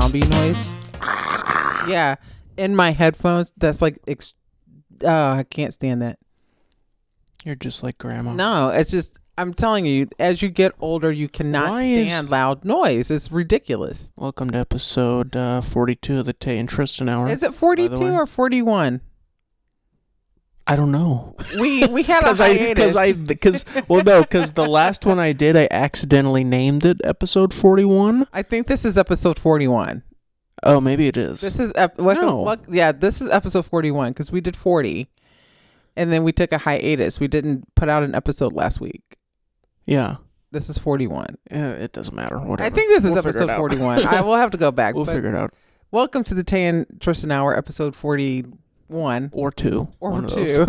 zombie noise. Yeah, in my headphones. That's like, I can't stand that. You're just like grandma. No, it's just, I'm telling you, as you get older, you cannot stand loud noise. It's ridiculous. Welcome to episode 42 of the Tay and Tristan Hour. Is it 42 or 41? I don't know. We had a hiatus. Because the last one I did, I accidentally named it episode 41. I think this is episode 41. Oh, maybe it is. This is this is episode 41 because we did 40, and then we took a hiatus. We didn't put out an episode last week. Yeah. This is 41. It doesn't matter. Whatever. I think this is episode 41. I will have to go back. We'll figure it out. Welcome to the Tay and Tristan Hour, episode 41. Or 2. Or 2.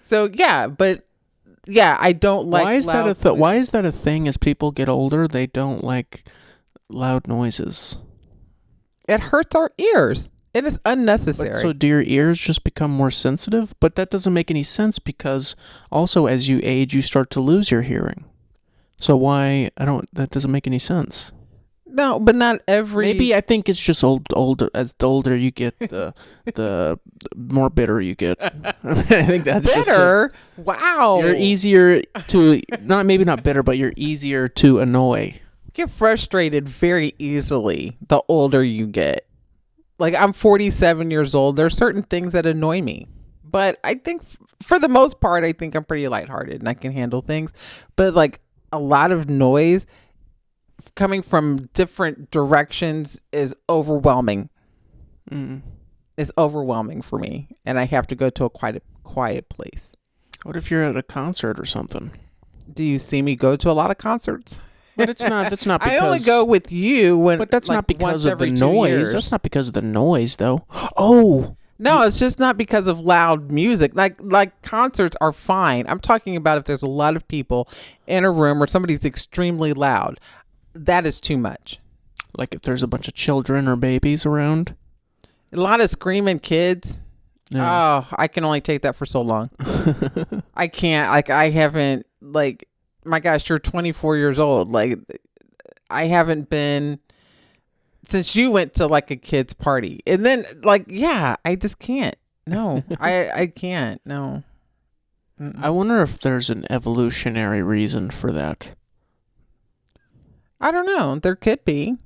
So, I don't like Why is that a thing as people get older? They don't like loud noises. It hurts our ears. It is unnecessary. So do your ears just become more sensitive? But that doesn't make any sense because also as you age, you start to lose your hearing. So that doesn't make any sense. No, but not every... Maybe I think it's just older. As the older you get, the more bitter you get. I think that's bitter? Wow. You're easier to... maybe not bitter, but you're easier to annoy. Get frustrated very easily the older you get. Like, I'm 47 years old. There are certain things that annoy me. But I think, for the most part, I think I'm pretty lighthearted and I can handle things. But, like, a lot of noise coming from different directions is overwhelming. It's overwhelming for me. And I have to go to a quiet place. What if you're at a concert or something? Do you see me go to a lot of concerts? But that's not because... I only go with you when... But that's not because of the noise. Years. That's not because of the noise, though. Oh! No, it's just not because of loud music. Like concerts are fine. I'm talking about if there's a lot of people in a room or somebody's extremely loud. That is too much. Like if there's a bunch of children or babies around? A lot of screaming kids. Yeah. Oh, I can only take that for so long. I can't. I haven't... my gosh, you're 24 years old. Like, I haven't been since you went to like a kid's party. And then I just can't. No, I can't. No. Mm-mm. I wonder if there's an evolutionary reason for that. I don't know. There could be.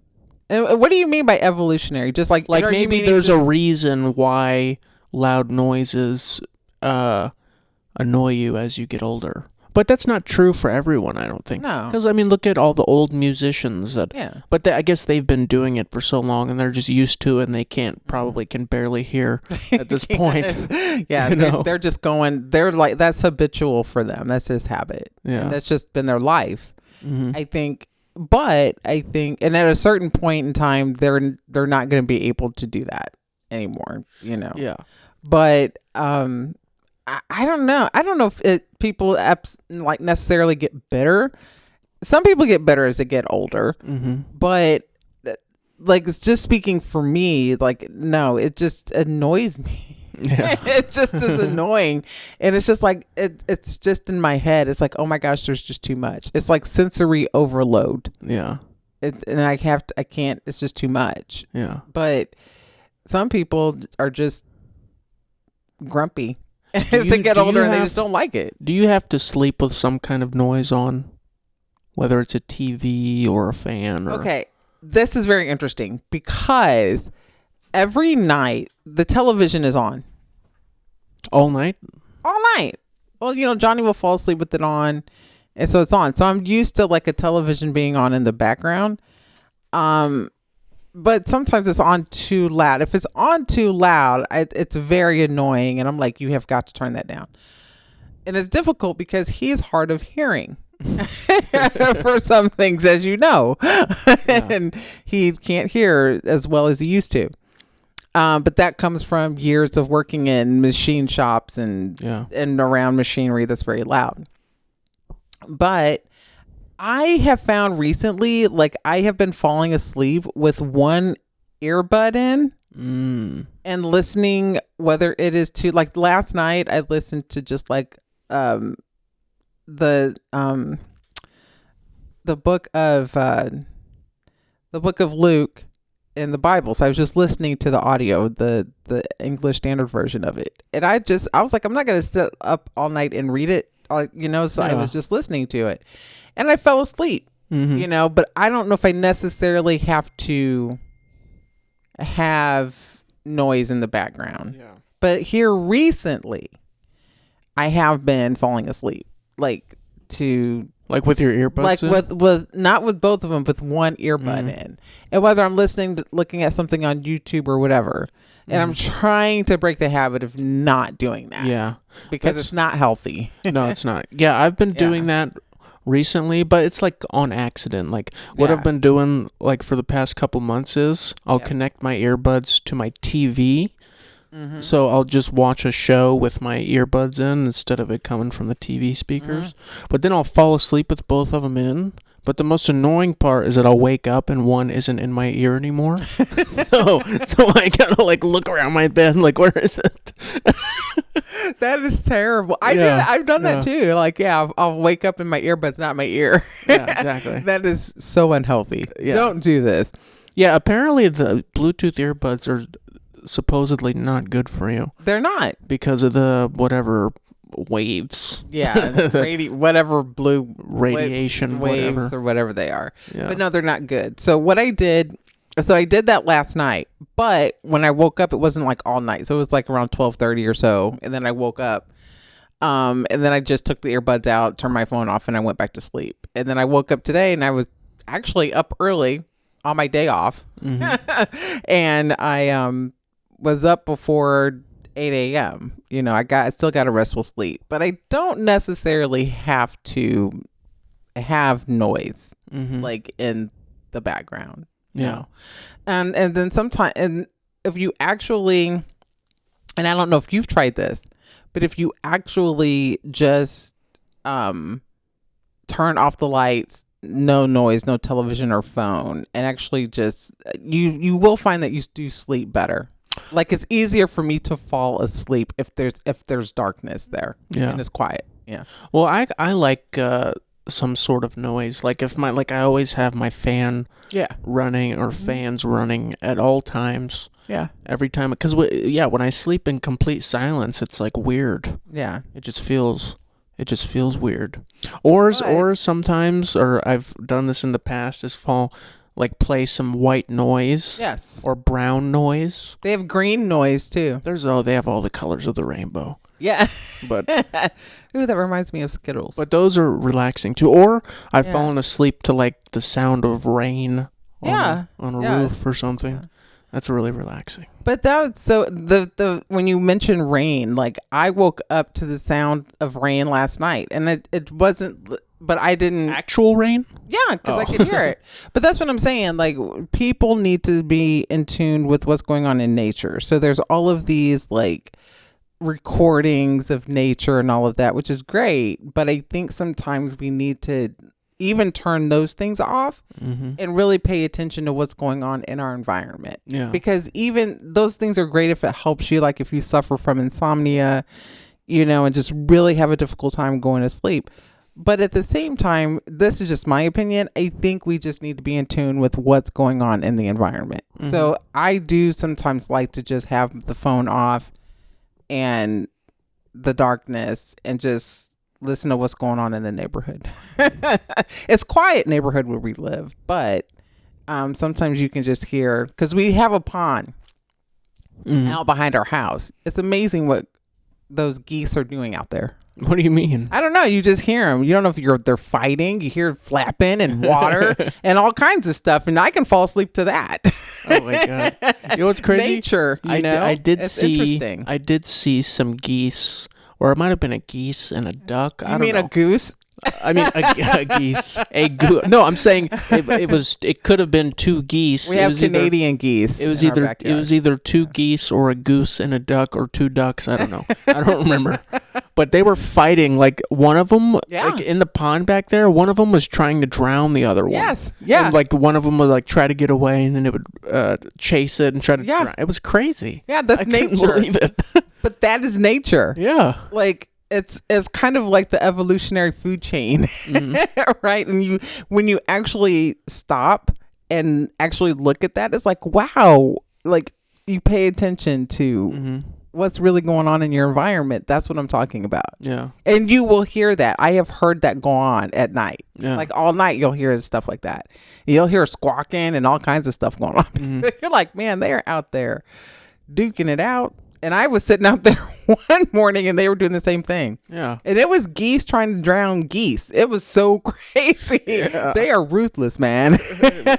And what do you mean by evolutionary? Just like maybe there's a reason why loud noises annoy you as you get older. But that's not true for everyone, I don't think. No. Because, look at all the old musicians that... Yeah. But I guess they've been doing it for so long, and they're just used to it, and they can barely hear at this point. Yeah, they're just going... They're like... That's habitual for them. That's just habit. Yeah. And that's just been their life. Mm-hmm. I think... And at a certain point in time, they're not going to be able to do that anymore, Yeah. But... I don't know. I don't know if people necessarily get bitter. Some people get bitter as they get older, but it's just speaking for me. No, it just annoys me. Yeah. It just is annoying, and it's just it's just in my head. It's like, oh my gosh, there's just too much. It's like sensory overload. Yeah, and I can't. It's just too much. Yeah, but some people are just grumpy. As they get older and they just don't like it. Do you have to sleep with some kind of noise on? Whether it's a TV or a fan? Okay, this is very interesting because every night the television is on. All night? All night. Well, Johnny will fall asleep with it on, and so it's on. So I'm used to a television being on in the background. But sometimes it's on too loud. If it's on too loud, it's very annoying. And I'm like, you have got to turn that down. And it's difficult because he is hard of hearing for some things, as you know. Yeah. And he can't hear as well as he used to. But that comes from years of working in machine shops and around machinery that's very loud. But... I have found recently, I have been falling asleep with one earbud in and listening, whether it is to, last night, I listened to just the book of Luke, in the Bible. So I was just listening to the audio, the English Standard Version of it. And I was like, I'm not going to sit up all night and read it, so I was just listening to it. And I fell asleep, but I don't know if I necessarily have to have noise in the background. Yeah. But here recently, I have been falling asleep, like with your earbuds with not with both of them, with one earbud in, and whether I'm looking at something on YouTube or whatever, and I'm trying to break the habit of not doing that. Yeah, because it's not healthy. No, it's not. Yeah, I've been doing that recently, but it's like on accident. Like what I've been doing like for the past couple months is I'll connect my earbuds to my TV. So I'll just watch a show with my earbuds in instead of it coming from the TV speakers. But then I'll fall asleep with both of them in. But the most annoying part is that I'll wake up and one isn't in my ear anymore. so I gotta like look around my bed like, where is it? That is terrible. I've done that too. Like, I'll wake up and my earbud's not in my ear. Yeah, exactly. That is so unhealthy. Yeah. Don't do this. Yeah, apparently the Bluetooth earbuds are supposedly not good for you. They're not, because of the whatever waves. Yeah, whatever blue radiation waves or whatever they are. Yeah. But no, they're not good. So what I did that last night, but when I woke up, it wasn't like all night. So it was like around 12:30 or so, and then I woke up, and then I just took the earbuds out, turned my phone off, and I went back to sleep. And then I woke up today, and I was actually up early on my day off, and I was up before 8 a.m. I still got a restful sleep, but I don't necessarily have to have noise like in the background. Yeah. And then sometimes, and if you actually, and I don't know if you've tried this, but if you actually just turn off the lights, no noise, no television or phone, and actually just you will find that you do sleep better. Like, it's easier for me to fall asleep if there's darkness there and it's quiet. Yeah. Well, I like some sort of noise. Like if I always have my fan running or fans running at all times. Yeah. Every time, because when I sleep in complete silence, it's like weird. Yeah. It just feels weird. Or sometimes, or I've done this in the past, is play some white noise. Yes. Or brown noise. They have green noise too. They have all the colors of the rainbow. Yeah. But ooh, that reminds me of Skittles. But those are relaxing too. Or I've fallen asleep to like the sound of rain on a roof or something. Yeah. That's really relaxing. But the when you mention rain, like I woke up to the sound of rain last night, and it wasn't, but I didn't actual rain. Yeah, because I could hear it. But that's what I'm saying. Like, people need to be in tune with what's going on in nature. So there's all of these like recordings of nature and all of that, which is great. But I think sometimes we need to even turn those things off and really pay attention to what's going on in our environment. Yeah. Because even those things are great if it helps you, like if you suffer from insomnia, and just really have a difficult time going to sleep. But at the same time, this is just my opinion, I think we just need to be in tune with what's going on in the environment. So I do sometimes like to just have the phone off and the darkness and just listen to what's going on in the neighborhood. It's quiet neighborhood where we live, but sometimes you can just hear, because we have a pond out behind our house. It's amazing what those geese are doing out there. What do you mean? I don't know. You just hear them. You don't know if they're fighting. You hear flapping and water and all kinds of stuff. And I can fall asleep to that. Oh my God. You know what's crazy? Nature, I did interesting. I did see some geese, or it might have been a geese and a duck. You mean a goose? I mean a geese. No, I'm saying it could have been two geese. We have Canadian geese. It was either two geese or a goose and a duck, or two ducks. I don't know. I don't remember. But they were fighting. Like one of them, like in the pond back there, one of them was trying to drown the other one. Yes. Yeah. And like one of them would like try to get away, and then it would chase it and try to drown. It was crazy. Yeah, that's nature. I couldn't believe it. But that is nature. Yeah. Like it's kind of like the evolutionary food chain, right? And when you actually stop and actually look at that, it's like, wow, like you pay attention to what's really going on in your environment. That's what I'm talking about. Yeah. And you will hear that. I have heard that go on at night. Yeah. Like all night you'll hear stuff like that. You'll hear squawking and all kinds of stuff going on. You're like, man, they're out there duking it out. And I was sitting out there one morning and they were doing the same thing. Yeah. And it was geese trying to drown geese. It was so crazy. Yeah. They are ruthless, man.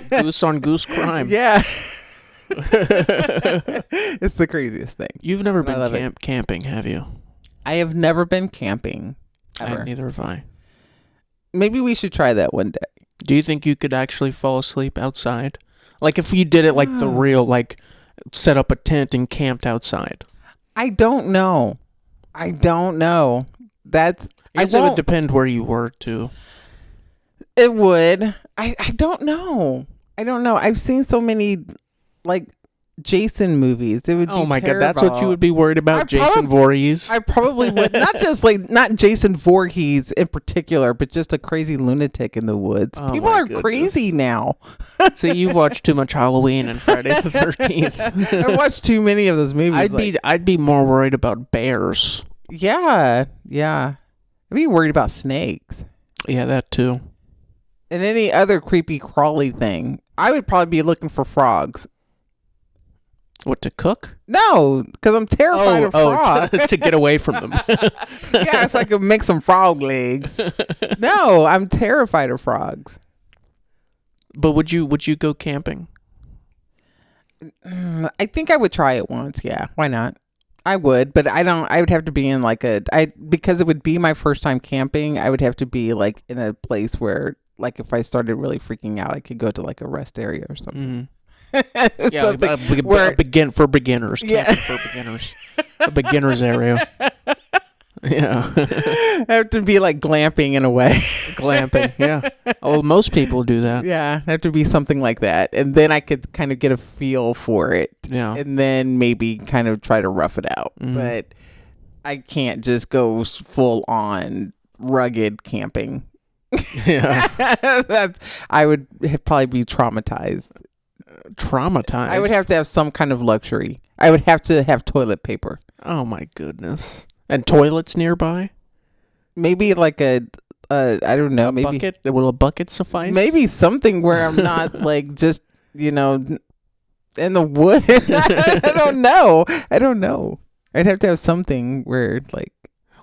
Goose on goose crime. Yeah. It's the craziest thing. You've never been camping, have you? I have never been camping. Ever. Neither have I. Maybe we should try that one day. Do you think you could actually fall asleep outside? Like if you did it like the real, like set up a tent and camped outside? I don't know. I guess it would depend where you were too. It would. I don't know. I've seen so many like Jason movies. It would. Oh my God, that's what you would be worried about, Jason Voorhees. I probably would. Not Jason Voorhees in particular, but just a crazy lunatic in the woods. People are crazy now. See, you've watched too much Halloween and Friday the 13th. I watched too many of those movies. I'd be more worried about bears. Yeah. I'd be worried about snakes. Yeah, that too. And any other creepy crawly thing. I would probably be looking for frogs. What, to cook? No, because I'm terrified of frogs. To get away from them. Yeah, so I could make some frog legs. No, I'm terrified of frogs. But would you go camping? I think I would try it once. Yeah, why not? I would, but I would have to be in because it would be my first time camping. I would have to be like in a place where, like, if I started really freaking out, I could go to like a rest area or something. Yeah, for beginners. Yeah, for beginners. A beginner's area. Yeah. I have to be like glamping in a way. Glamping, yeah. Oh, most people do that. Yeah, I have to be something like that, and then I could kind of get a feel for it. Yeah, and then maybe kind of try to rough it out. But I can't just go full on rugged camping. Yeah, I would probably be traumatized. I would have to have some kind of luxury. I would have to have toilet paper. Oh my goodness. And toilets nearby? Maybe like I don't know. Maybe bucket? Will a bucket suffice? Maybe something where I'm not like just, in the woods. I don't know. I'd have to have something where like.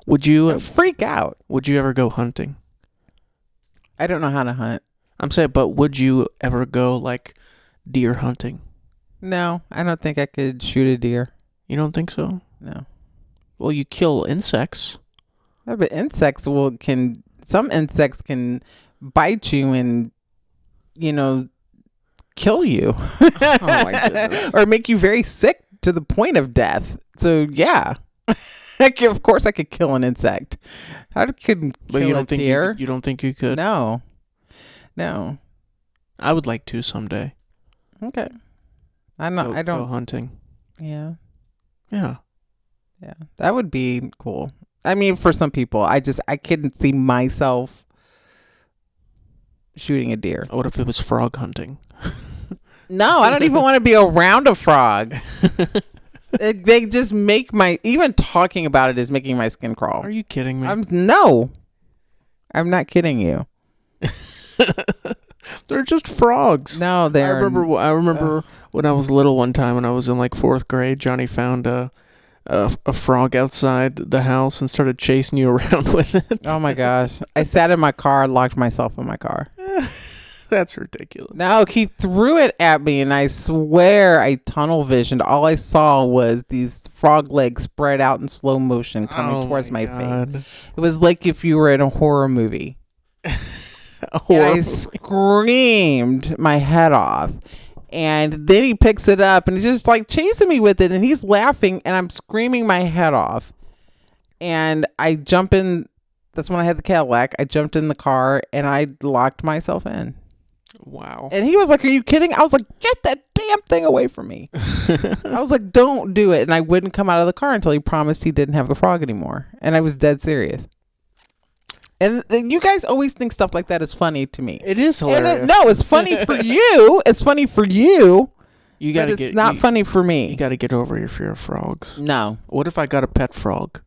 Would you freak out? Would you ever go hunting? I don't know how to hunt. I'm saying, but would you ever go like deer hunting? No, I don't think I could shoot a deer. You don't think so? No. Well, you kill insects. Yeah, but some insects can bite you and, kill you. Oh my goodness. Or make you very sick to the point of death. So yeah. Of course I could kill an insect. I couldn't kill a deer. You don't think you could? No. I would like to someday. Okay. I don't go hunting. Yeah. Yeah. Yeah. That would be cool. I mean, for some people, I couldn't see myself shooting a deer. What if it was frog hunting? No, I don't even want to be around a frog. They just make even talking about it is making my skin crawl. Are you kidding me? No, I'm not kidding you. They're just frogs. No, they're. I remember when I was little one time when I was in like 4th grade, Johnny found a frog outside the house and started chasing you around with it. Oh my gosh. I sat in my car, locked myself in my car. That's ridiculous. No, he threw it at me and I swear I tunnel visioned. All I saw was these frog legs spread out in slow motion coming towards my face. It was like if you were in a horror movie. I screamed my head off. And then he picks it up and he's just like chasing me with it and he's laughing and I'm screaming my head off. And I jump in. That's when I had the Cadillac. I jumped in the car and I locked myself in. Wow. And he was like, "Are you kidding?" I was like, "Get that damn thing away from me." I was like, "Don't do it." And I wouldn't come out of the car until he promised he didn't have the frog anymore. And I was dead serious. And you guys always think stuff like that is funny to me. It is hilarious. No, it's funny for you. It's funny for you. You gotta but it's not funny for me. You got to get over your fear of frogs. No. What if I got a pet frog?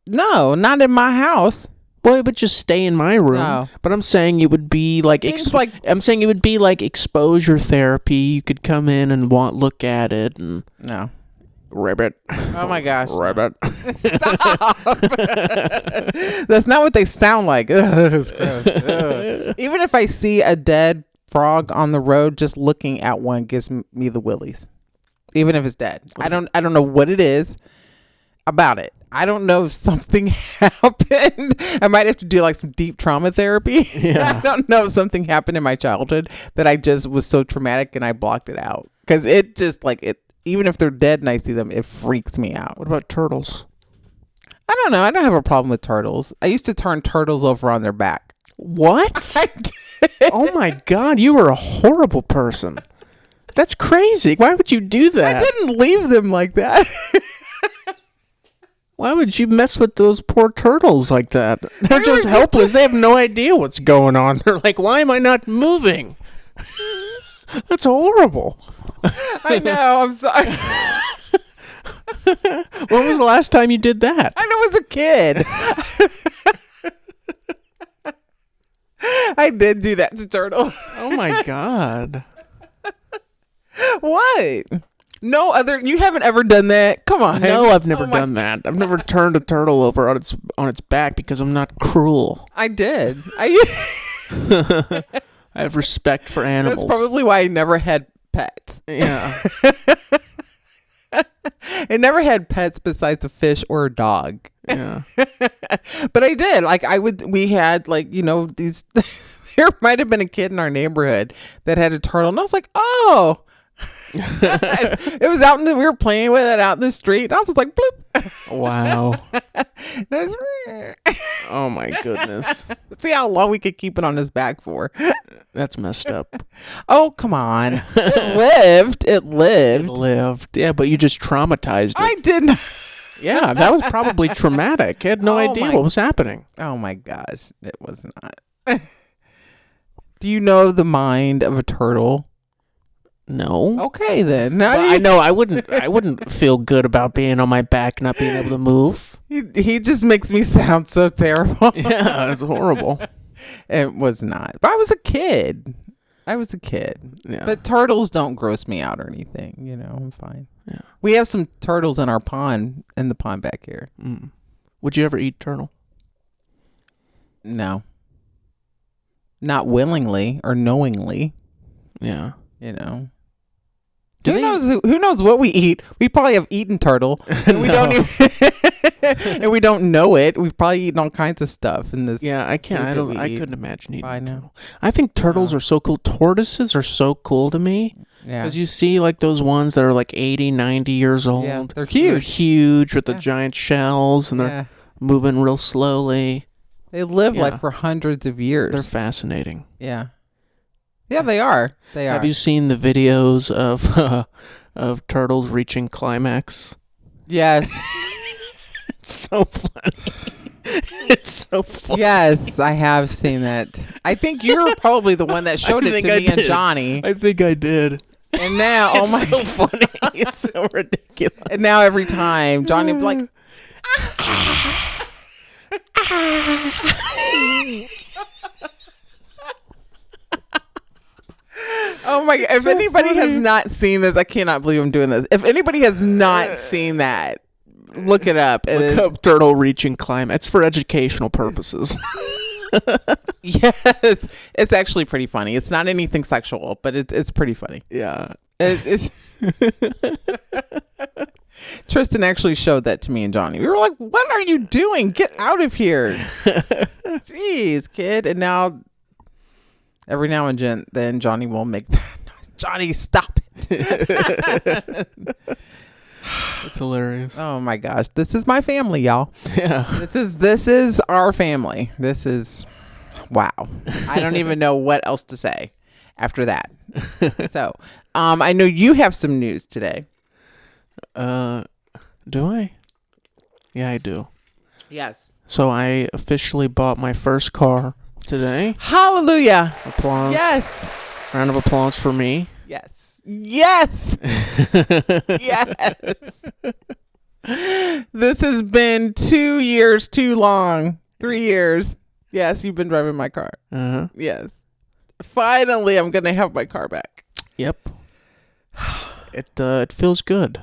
No, not in my house. Well, it would just stay in my room. No. But I'm saying it would be like I'm saying it would be like exposure therapy. You could come in and look at it and no. Ribbit. Oh my gosh. Ribbit. Stop. That's not what they sound like. Ugh, it's gross. Ugh. Even if I see a dead frog on the road, just looking at one gives me the willies. Even if it's dead. I don't know what it is about it. I don't know if something happened. I might have to do like some deep trauma therapy. Yeah. I don't know if something happened in my childhood that I just was so traumatic and I blocked it out. Because it just like it. Even if they're dead and I see them, it freaks me out. What about turtles? I don't know. I don't have a problem with turtles. I used to turn turtles over on their back. What? I did. Oh my God, you were a horrible person. That's crazy. Why would you do that? I didn't leave them like that. Why would you mess with those poor turtles like that? They're just helpless. They have no idea what's going on. They're like, why am I not moving? That's horrible. I know. I'm sorry. When was the last time you did that? I was a kid. I did do that to turtles. Oh my God. What? No other. You haven't ever done that? Come on. No, I've never done that. I've never turned a turtle over on its back because I'm not cruel. I did. I have respect for animals. That's probably why I never had pets. Yeah. I never had pets besides a fish or a dog. Yeah. But I did. Like we had like, these, there might have been a kid in our neighborhood that had a turtle. And I was like, oh, it was we were playing with it out in the street. And I was just like, bloop. Wow. And Oh my goodness. see how long we could keep it on his back for. That's messed up. Oh, come on. It lived. Yeah, but you just traumatized it. I didn't. Yeah, that was probably traumatic. I had no idea what was happening. Oh my gosh, it was not. Do you know the mind of a turtle? No. Okay then. Well, I know I wouldn't feel good about being on my back, not being able to move. He just makes me sound so terrible. Yeah, it's horrible. It was not. But I was a kid. Yeah. But turtles don't gross me out or anything. I'm fine. Yeah. We have some turtles in the pond back here. Mm. Would you ever eat turtle? No. Not willingly or knowingly. Yeah. Who knows what we eat? We probably have eaten turtle, and we don't even, and we don't know it. We've probably eaten all kinds of stuff in this. Yeah, I can't. I couldn't imagine eating a turtle. I think turtles are so cool. Tortoises are so cool to me. Yeah. Because you see like those ones that are like 80, 90 years old. Yeah, they're huge. They're huge with the giant shells, and they're moving real slowly. They live like for hundreds of years. They're fascinating. Yeah. Yeah, they are. Have you seen the videos of turtles reaching climax? Yes. It's so funny. It's so funny. Yes, I have seen that. I think you're probably the one that showed it to me and Johnny. I think I did. And now, it's so funny. It's so ridiculous. And now every time Johnny will be like, oh my God. If anybody has not seen this, I cannot believe I'm doing this. If anybody has not seen that, look it up. Look up turtle reaching climax. It's for educational purposes. Yes. It's actually pretty funny. It's not anything sexual, but it's pretty funny. Yeah. It's Tristan actually showed that to me and Johnny. We were like, what are you doing? Get out of here. Jeez, kid. And now every now and then Johnny will make that noise. Johnny, stop it. It's hilarious. Oh my gosh. This is my family, y'all. Yeah. This is our family. This is wow. I don't even know what else to say after that. So, I know you have some news today. Do I? Yeah, I do. Yes. So I officially bought my first car today. Hallelujah. Applause. Yes. Round of applause for me. Yes. Yes. Yes. This has been 2 years too long. 3 years. Yes, you've been driving my car. Uh-huh. Yes. Finally, I'm going to have my car back. Yep. It feels good.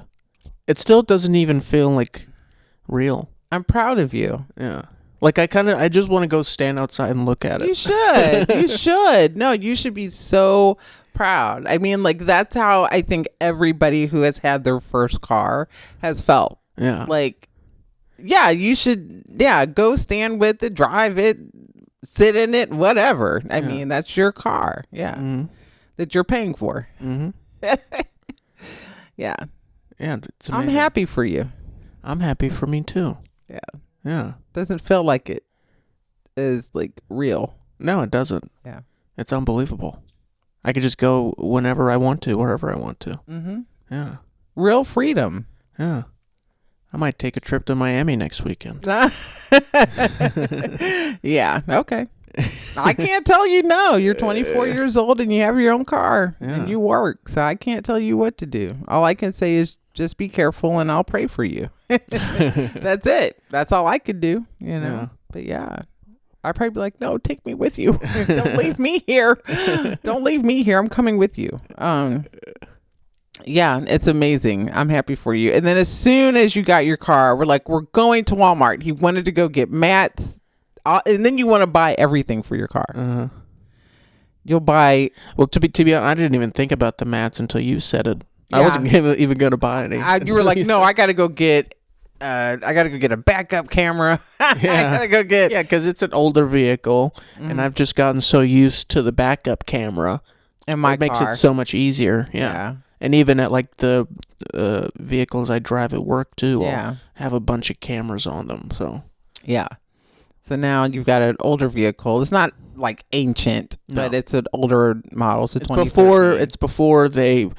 It still doesn't even feel like real. I'm proud of you. Yeah. Like I just want to go stand outside and look at it. You should. You should. No, you should be so proud. I mean, like, that's how I think everybody who has had their first car has felt. Yeah. Like, yeah, you should, go stand with it, drive it, sit in it, whatever. I mean, that's your car. Yeah. Mm-hmm. That you're paying for. Mm-hmm. Yeah. Yeah, it's amazing. I'm happy for you. I'm happy for me too. Yeah. Yeah. Doesn't feel like it is like real. No, it doesn't. Yeah. It's unbelievable. I could just go whenever I want to, wherever I want to. Mm-hmm. Yeah. Real freedom. Yeah. I might take a trip to Miami next weekend. Yeah. Okay. I can't tell you no. You're 24 years old and you have your own car and you work. So I can't tell you what to do. All I can say is just be careful and I'll pray for you. That's it. That's all I could do, you know. Yeah. But yeah, I'd probably be like, no, take me with you. Don't leave me here. Don't leave me here. I'm coming with you. Yeah, it's amazing. I'm happy for you. And then as soon as you got your car, we're going to Walmart. He wanted to go get mats. And then you want to buy everything for your car. Uh-huh. You'll buy. Well, to be honest, I didn't even think about the mats until you said it. Yeah. I wasn't even going to buy any. You were like, no, I got to go get. I got to go get a backup camera. Yeah. I got to go get. Yeah, because it's an older vehicle, and I've just gotten so used to the backup camera. And it makes it so much easier. Yeah. And even at like the vehicles I drive at work too, I'll have a bunch of cameras on them. So yeah. So now you've got an older vehicle. It's not like ancient, but it's an older model. So it's before they.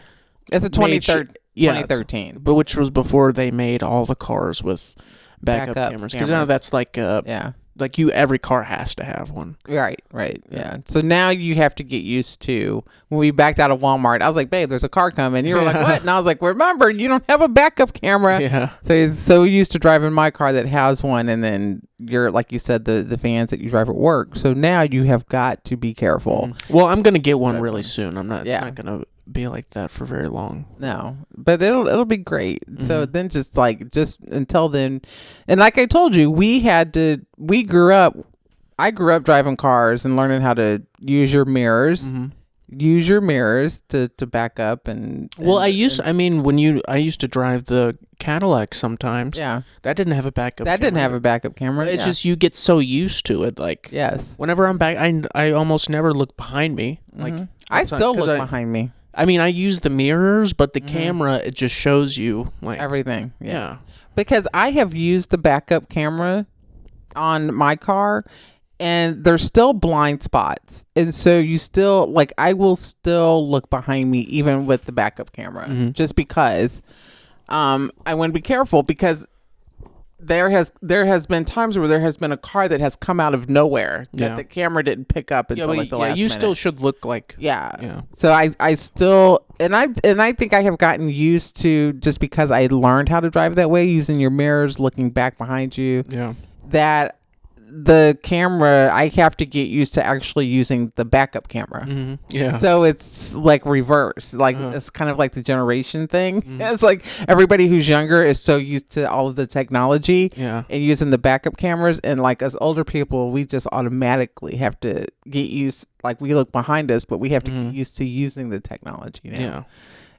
It's a 2013, but which was before they made all the cars with backup cameras. Because now that's like like every car has to have one. Right. Yeah. So now you have to get used to when we backed out of Walmart. I was like, babe, there's a car coming. You were like, what? And I was like, remember, you don't have a backup camera. Yeah. So he's so used to driving my car that has one, and then you're like you said, the vans that you drive at work. So now you have got to be careful. Well, I'm gonna get one really soon. I'm not. Yeah. It's not gonna be like that for very long. No, but it'll be great. So then just until then, and like I told you, I grew up driving cars and learning how to use your mirrors. Use your mirrors to back up and I used to drive the Cadillac sometimes. Yeah. That didn't have a backup That camera. didn't have a backup camera. It's just you get so used to it. Like, yes. Whenever I'm back, I almost never look behind me. Like, I still look behind me. I mean, I use the mirrors, but the camera, it just shows you like everything. Yeah. Because I have used the backup camera on my car, and there's still blind spots. And so you still, I will still look behind me even with the backup camera, just because I want to be careful, because there has been times where there has been a car that has come out of nowhere that the camera didn't pick up until the last minute. You still should look like So I still and I think I have gotten used to, just because I learned how to drive that way, using your mirrors, looking back behind you. Yeah. That the camera, I have to get used to actually using the backup camera. Yeah. So it's like reverse. It's kind of like the generation thing. It's like everybody who's younger is so used to all of the technology and using the backup cameras. And like us older people, we just automatically have to get used. Like, we look behind us, but we have to get used to using the technology now. Yeah.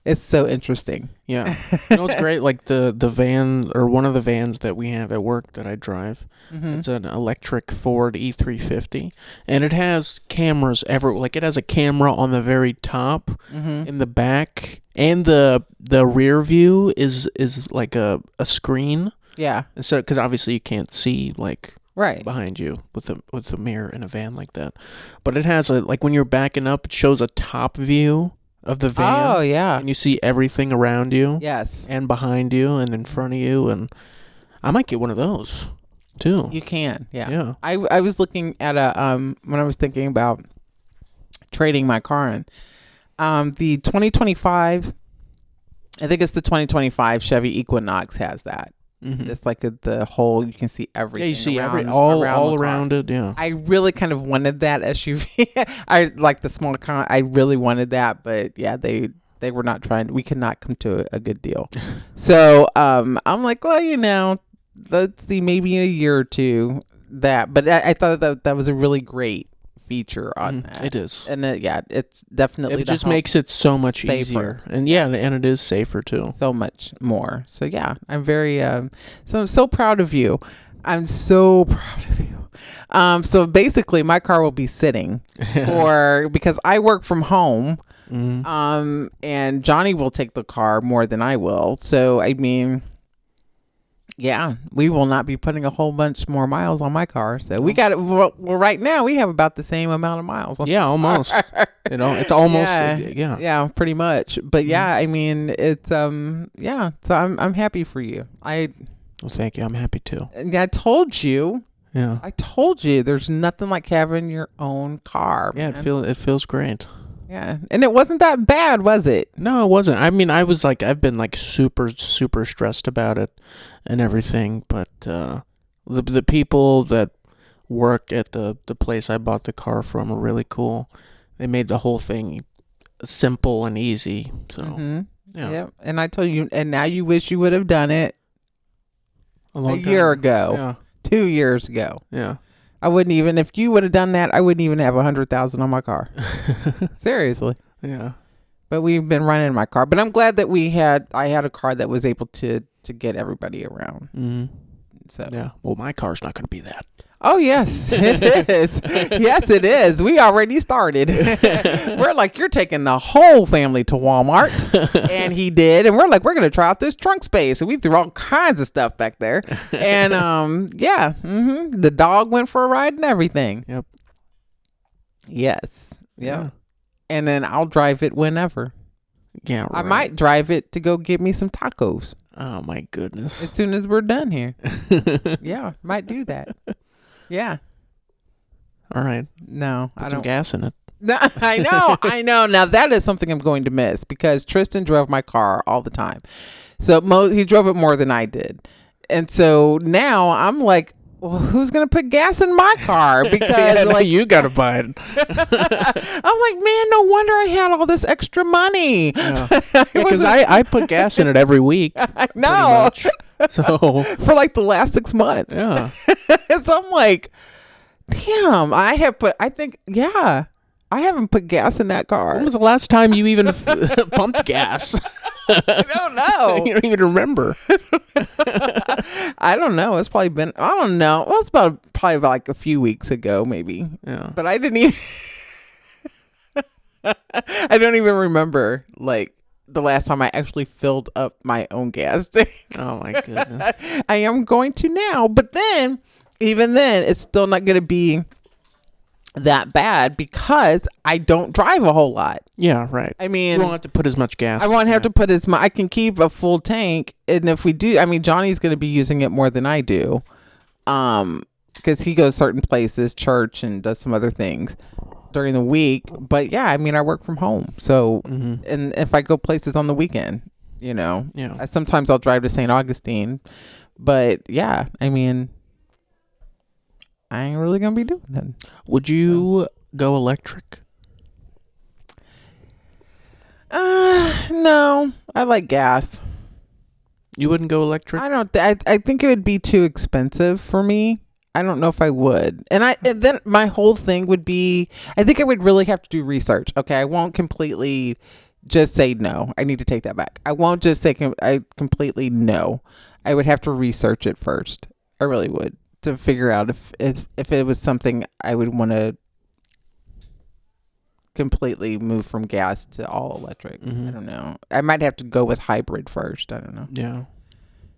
It's so interesting. Yeah. You know, it's great. Like the van, or one of the vans that we have at work that I drive, it's an electric Ford E350, and it has cameras it has a camera on the very top, in the back, and the rear view is like a screen. Yeah. And so, because obviously you can't see right behind you with the mirror in a van like that, but it has when you're backing up, it shows a top view of the van. Oh, yeah. And you see everything around you. Yes. And behind you and in front of you. And I might get one of those. too. You can, yeah. Yeah. I was looking at when I was thinking about trading my car in, the 2025s. I think it's the 2025 Chevy Equinox has that. Mm-hmm. It's like the whole, you can see everything. Yeah, you see all around it. Yeah. I really kind of wanted that SUV. I like the small car. I really wanted that, but yeah, they were not trying. We could not come to a good deal. So I'm like, well, let's see, maybe in a year or two that. But I thought that was a really great feature on that. It is, and it's definitely it just makes it so much safer. easier, and it is safer too, so much more. So yeah, I'm very so I'm so proud of you. I'm so proud of you. So basically, my car will be sitting because I work from home. Mm-hmm. And Johnny will take the car more than I will. So I mean, yeah, we will not be putting a whole bunch more miles on my car. So we got it. Well, right now we have about the same amount of miles. Almost. It's almost. Yeah, pretty much. But yeah, I mean, it's yeah. So I'm happy for you. Well, thank you. I'm happy too. I told you. Yeah. I told you. There's nothing like having your own car. Yeah, man. it feels great. Yeah, and it wasn't that bad, was it? No, it wasn't. I mean, I've been like super, super stressed about it and everything, but the people that work at the place I bought the car from are really cool. They made the whole thing simple and easy. So, yeah. And I told you, and now you wish you would have done it a year ago, 2 years ago. Yeah. I wouldn't even, if you would have done that, I wouldn't even have 100,000 on my car. Seriously. Yeah. But we've been running my car. But I'm glad that I had a car that was able to get everybody around. Mm-hmm. So yeah. Well, my car's not going to be that. Oh, yes, it is. Yes, it is. We already started. We're like, you're taking the whole family to Walmart. And he did. And we're like, we're going to try out this trunk space. And we threw all kinds of stuff back there. And yeah, the dog went for a ride and everything. Yep. Yes. Yep. Yeah. And then I'll drive it whenever. Yeah, right. I might drive it to go get me some tacos. Oh, my goodness. As soon as we're done here. Yeah, might do that. Yeah. All right. No, Put some gas in it. No, I know. Now that is something I'm going to miss because Tristan drove my car all the time. So he drove it more than I did. And so now I'm like, well, who's going to put gas in my car? Because you got to buy it. I'm like, man, no wonder I had all this extra money. Because I put gas in it every week. I know. So for like the last 6 months. Yeah. So I'm like, damn, I haven't put gas in that car. When was the last time you even pumped gas? I don't know. You don't even remember. I don't know. It's probably been, I don't know. Well, it's probably about like a few weeks ago, maybe. Yeah. But I didn't even, I don't even remember like the last time I actually filled up my own gas tank. Oh my goodness. I am going to now, but then even then it's still not going to be that bad because I don't drive a whole lot. Yeah, right. I mean, you won't have to put as much gas. I won't have to put as much. I can keep a full tank, and if we do, I mean, Johnny's going to be using it more than I do, because he goes certain places, church, and does some other things during the week. But yeah, I mean, I work from home, so and if I go places on the weekend, sometimes I'll drive to St. Augustine, but yeah, I mean, I ain't really gonna be doing that. Would you go electric? No, I like gas. You wouldn't go electric? I don't. I think it would be too expensive for me. I don't know if I would. And then my whole thing would be, I think I would really have to do research. Okay, I won't completely just say no. I need to take that back. I won't just say I completely no. I would have to research it first. I really would, to figure out if it was something I would want to completely move from gas to all electric. I don't know. I might have to go with hybrid first. I don't know.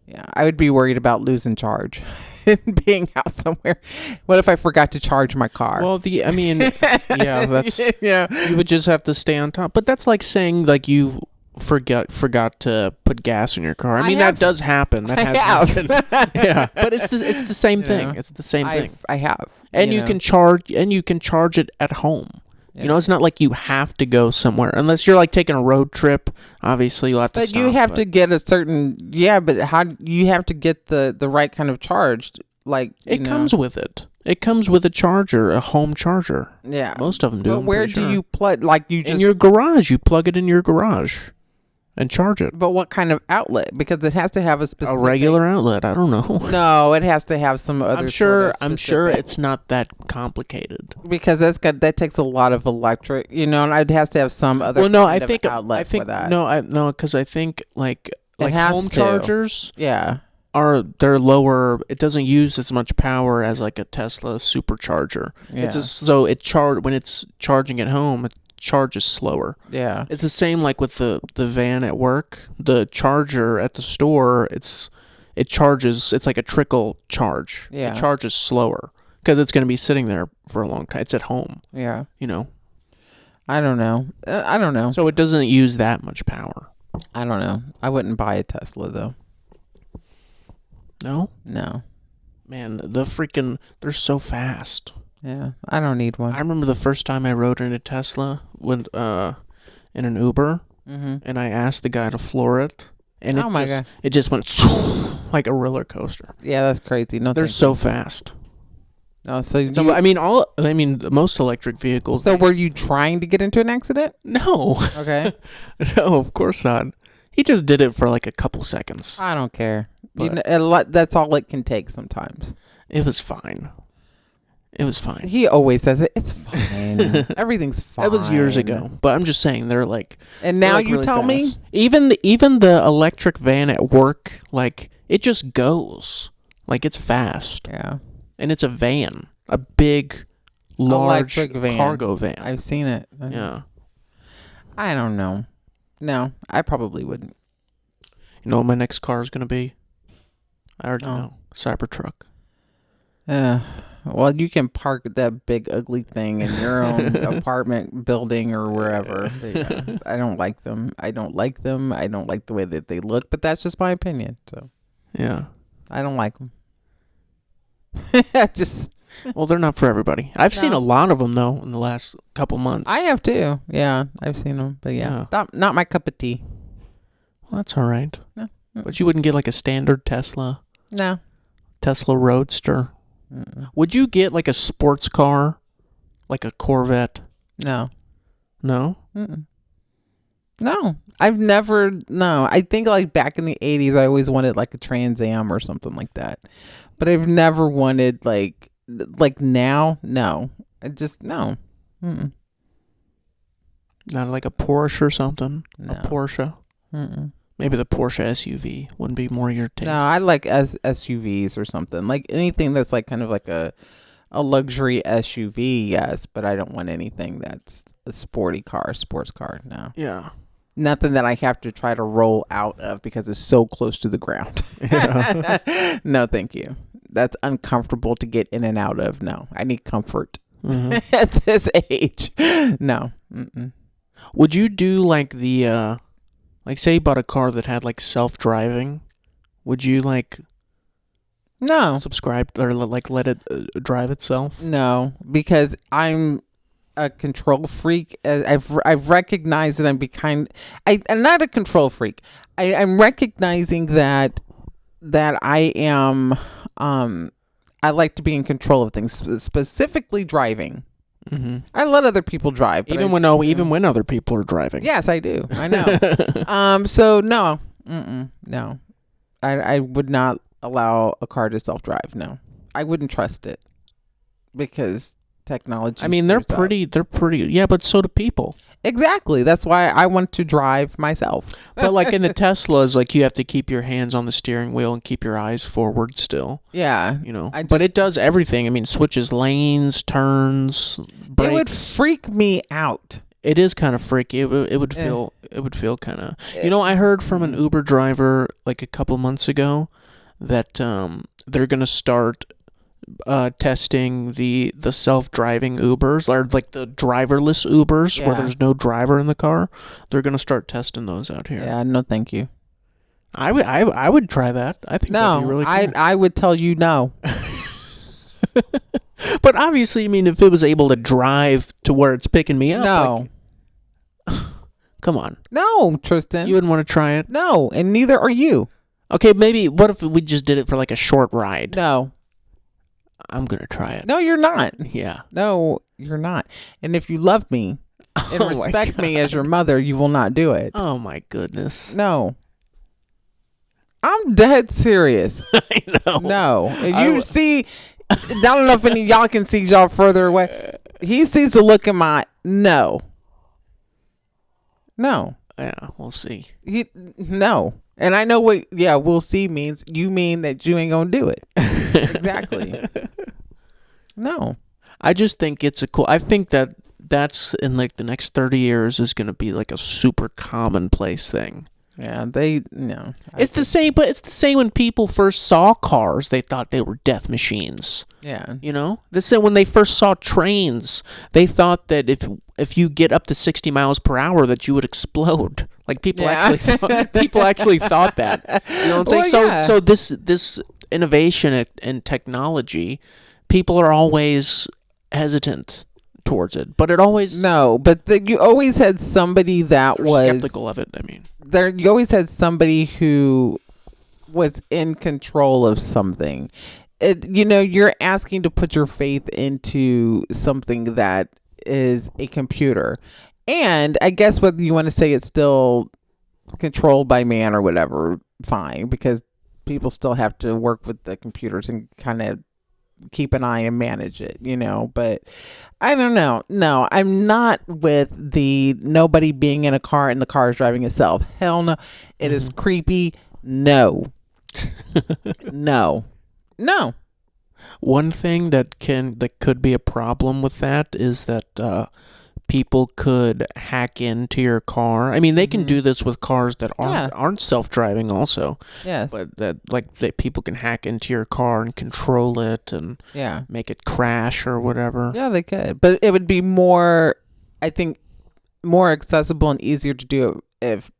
Yeah, I would be worried about losing charge and being out somewhere. What if I forgot to charge my car? Well, that's you would just have to stay on top. But that's like saying like you forgot to put gas in your car. I mean, have. that does happen. That has happened. Yeah, but it's the same thing. know? It's the same thing. I have. And you can charge it at home. Yeah. You know, it's not like you have to go somewhere unless you're like taking a road trip. Obviously, you'll have to stop. But you have to get a certain but how you have to get the right kind of charge. Like it comes with it. It comes with a charger, a home charger. Yeah, most of them do. But where do you plug? Like you just in your garage. You plug it in your garage and charge it. But what kind of outlet? Because it has to have a specific... A regular outlet. I don't know. No, it has to have some other I'm sure it's not that complicated. Because that takes a lot of electric, and it has to have some other outlet for that. No, because I think like home chargers they're lower. It doesn't use as much power as like a Tesla supercharger. Yeah. When it's charging at home, it charges slower. Yeah. It's the same like with the van at work. The charger at the store, it charges, it's like a trickle charge. Yeah. It charges slower because it's going to be sitting there for a long time. It's at home. Yeah. I don't know. So it doesn't use that much power. I don't know. I wouldn't buy a Tesla though. No? No. Man, they're so fast. Yeah, I don't need one. I remember the first time I rode in a Tesla in an Uber, and I asked the guy to floor it, and it just went like a roller coaster. Yeah, that's crazy. No, they're so fast. No, most electric vehicles. So were you trying to get into an accident? No. Okay. No, of course not. He just did it for like a couple seconds. I don't care. That's all it can take sometimes. It was fine. He always says it. It's fine. Everything's fine. That was years ago. But I'm just saying they're like. And now you really tell fast. me. Even the electric van at work, like it just goes. Like it's fast. Yeah. And it's a van, a big, large cargo van. I've seen it. Yeah. I don't know. No, I probably wouldn't. You know what my next car is going to be? I already know. Cybertruck. Well, you can park that big ugly thing in your own apartment building or wherever. I don't like them. I don't like the way that they look, but that's just my opinion. So yeah, I don't like them. Well, they're not for everybody. I've seen a lot of them though in the last couple months. I have too. Yeah, I've seen them, but not my cup of tea. Well, that's all right. No. But you wouldn't get like a standard Tesla? No. Tesla Roadster? Mm-mm. Would you get like a sports car? Like a Corvette? No. No? Mm-mm. No. I think like back in the 80s, I always wanted like a Trans Am or something like that. But I've never wanted like now, no. No. Mm-mm. Not like a Porsche or something? No. A Porsche? Mm-mm. Maybe the Porsche SUV wouldn't be more your taste. No, I like SUVs or something. Like anything that's like kind of like a luxury SUV, yes. But I don't want anything that's a sports car, no. Yeah. Nothing that I have to try to roll out of because it's so close to the ground. Yeah. No, thank you. That's uncomfortable to get in and out of. No, I need comfort at this age. No. Mm-mm. Would you do like the... Like, say you bought a car that had, like, self-driving. Would you, like... No. Subscribe or, like, let it drive itself? No, because I'm a control freak. I've recognized that I'm not a control freak. I'm recognizing that I am... I like to be in control of things, specifically driving. Mm-hmm. I let other people drive, even when other people are driving. Yes, I do. I know. So no, no, I would not allow a car to self-drive. No, I wouldn't trust it because technology. I mean, they're pretty. Yeah, but so do people. Exactly. That's why I want to drive myself. But like in the Teslas, like you have to keep your hands on the steering wheel and keep your eyes forward still. Yeah. But it does everything. I mean, switches lanes, turns, brakes. It would freak me out. It is kind of freaky. It would feel kind of... I heard from an Uber driver like a couple months ago that they're going to start testing the self-driving Ubers, or like the driverless Ubers where there's no driver in the car. They're going to start testing those out here. Yeah, no thank you. I would try that. I think that'd be really cool. I would tell you no. But obviously, I mean, if it was able to drive to where it's picking me up. No. Come on. No, Tristan. You wouldn't want to try it? No, and neither are you. Okay, maybe, what if we just did it for like a short ride? No. I'm going to try it. No, you're not. Yeah. No, you're not. And if you love me and respect me as your mother, you will not do it. Oh, my goodness. No. I'm dead serious. I know. No. And you see, I don't know if any of y'all can see y'all further away. He sees the look in my, no. No. Yeah, we'll see. No. And I know what, we'll see means. You mean that you ain't going to do it. Exactly. No. I just think it's I think that's in like the next 30 years is going to be like a super commonplace thing. Yeah, It's the same, but it's the same when people first saw cars, they thought they were death machines. Yeah. You know? The same when they first saw trains, they thought that if you get up to 60 miles per hour that you would explode. Like people actually thought that. You know what I'm saying? So this innovation and technology, people are always hesitant towards it, but it always you always had somebody that was skeptical of it. I mean, you always had somebody who was in control of something. You're asking to put your faith into something that is a computer, and I guess whether you want to say it's still controlled by man or whatever, fine, because people still have to work with the computers and kind of keep an eye and manage it, but I don't know. No, I'm not with the nobody being in a car and the car is driving itself. Hell no. It is creepy. No. No. One thing that could be a problem with that is that people could hack into your car. I mean, they can do this with cars that aren't self-driving also. Yes. But that people can hack into your car and control it and make it crash or whatever. Yeah, they could. But it would be more accessible and easier to do if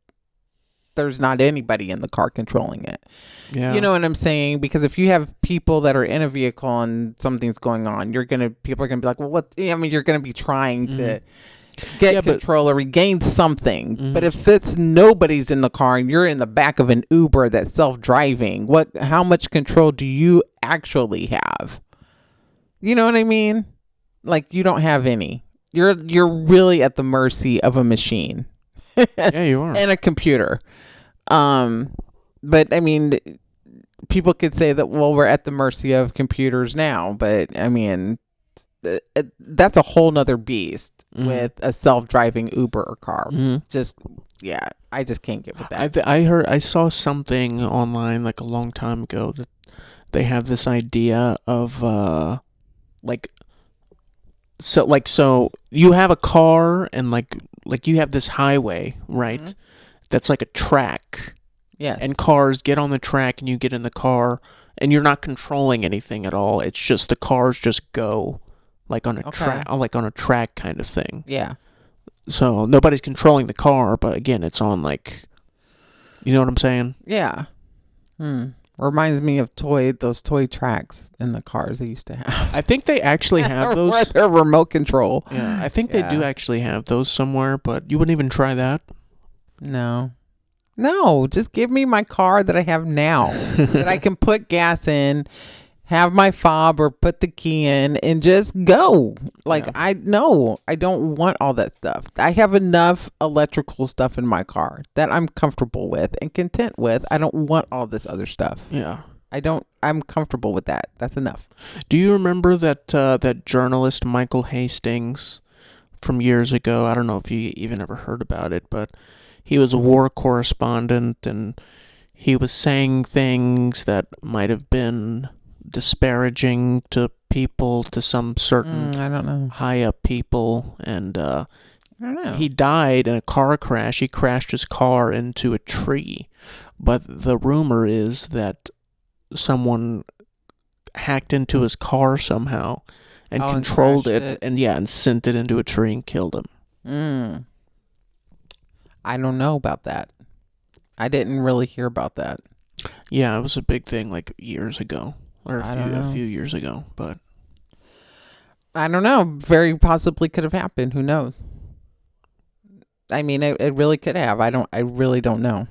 there's not anybody in the car controlling it. Yeah. You know what I'm saying? Because if you have people that are in a vehicle and something's going on, people are going to be like, well, what? I mean, you're going to be trying to get control or regain something. Mm-hmm. But if it's nobody's in the car and you're in the back of an Uber that's self-driving, how much control do you actually have? You know what I mean? Like, you don't have any. You're really at the mercy of a machine. Yeah, you are. And a computer. But I mean, people could say that, well, we're at the mercy of computers now, but I mean, that's a whole nother beast with a self-driving Uber or car. I just can't get with that. I saw something online like a long time ago that they have this idea of so you have a car and like you have this highway, right? Mm-hmm. That's like a track. Yes. And cars get on the track and you get in the car and you're not controlling anything at all. It's just the cars just go like on a track kind of thing. Yeah. So nobody's controlling the car, but again, it's on like, you know what I'm saying? Yeah. Reminds me of those toy tracks in the cars I used to have. I think they actually have those. They're remote control. Yeah, I think they do actually have those somewhere, but you wouldn't even try that? No, just give me my car that I have now that I can put gas in, have my fob or put the key in and just go. I don't want all that stuff. I have enough electrical stuff in my car that I'm comfortable with and content with. I don't want all this other stuff. Yeah. I'm comfortable with that. That's enough. Do you remember that journalist Michael Hastings from years ago? I don't know if you even ever heard about it, but he was a war correspondent and he was saying things that might have been disparaging to people, to some certain I don't know. high up people, and I don't know. He died in a car crash. He crashed his car into a tree, but the rumor is that someone hacked into his car somehow and controlled it, and sent it into a tree and killed him. I don't know about that. I didn't really hear about that. Yeah, it was a big thing like years ago, or a few years ago, but I don't know. Very possibly could have happened. Who knows? I mean, it really could have. I really don't know.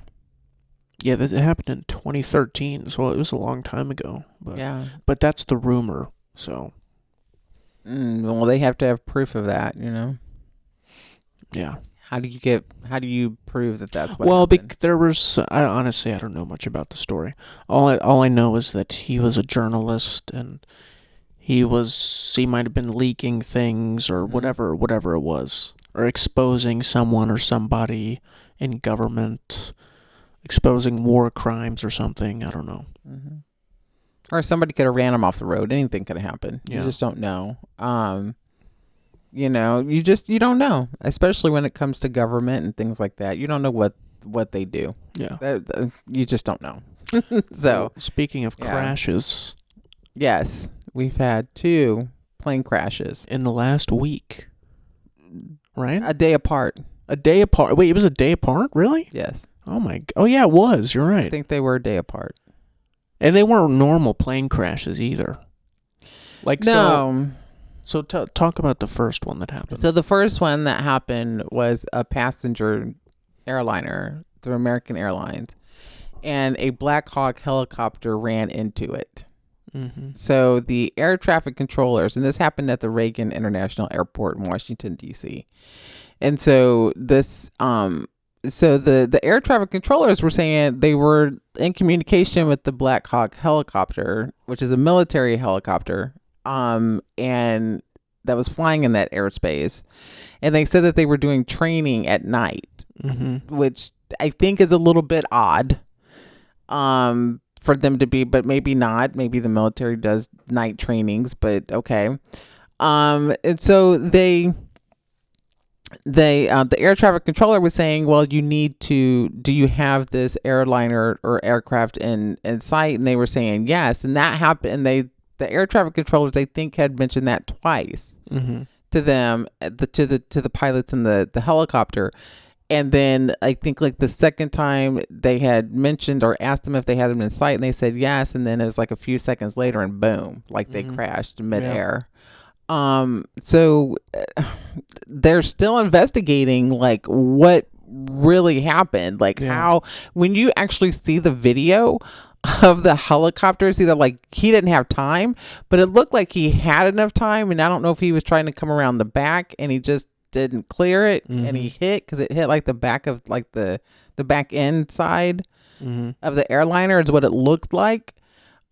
Yeah, it happened in 2013, so it was a long time ago. But, yeah. But that's the rumor, so. Well, they have to have proof of that, Yeah. How do you prove that that's what Well, happened? there was, honestly, I don't know much about the story. All I know is that he was a journalist, and he might have been leaking things or whatever it was, or exposing someone or somebody in government, exposing war crimes or something. I don't know. Mm-hmm. Or somebody could have ran him off the road. Anything could have happened. Yeah. You just don't know. You don't know, especially when it comes to government and things like that. You don't know what they do. Yeah. You just don't know. So, well, speaking of crashes. Yes, we've had 2 plane crashes. In the last week. Right? A day apart. A day apart. Wait, it was a day apart? Really? Yes. Oh yeah, it was. You're right. I think they were a day apart. And they weren't normal plane crashes either. No. So talk about the first one that happened. So the first one that happened was a passenger airliner through American Airlines, and a Black Hawk helicopter ran into it. Mm-hmm. So the air traffic controllers, and this happened at the Reagan International Airport in Washington, D.C. And so this, the air traffic controllers were saying they were in communication with the Black Hawk helicopter, which is a military helicopter, and that was flying in that airspace. And they said that they were doing training at night, which I think is a little bit odd, for them to be, but maybe not. Maybe the military does night trainings, but okay. And so the air traffic controller was saying, well, do you have this airliner or aircraft in sight? And they were saying yes. And that happened. And the air traffic controllers, I think, had mentioned that twice to them, to the pilots in the helicopter. And then I think like the second time they had mentioned or asked them if they had them in sight, and they said yes. And then it was like a few seconds later, and boom, like they crashed midair. Yeah. So they're still investigating like what really happened, like how, when you actually see the video of the helicopter, see that like he didn't have time, but it looked like he had enough time. And I don't know if he was trying to come around the back and he just didn't clear it, and he hit, because it hit like the back of like the back end side of the airliner is what it looked like.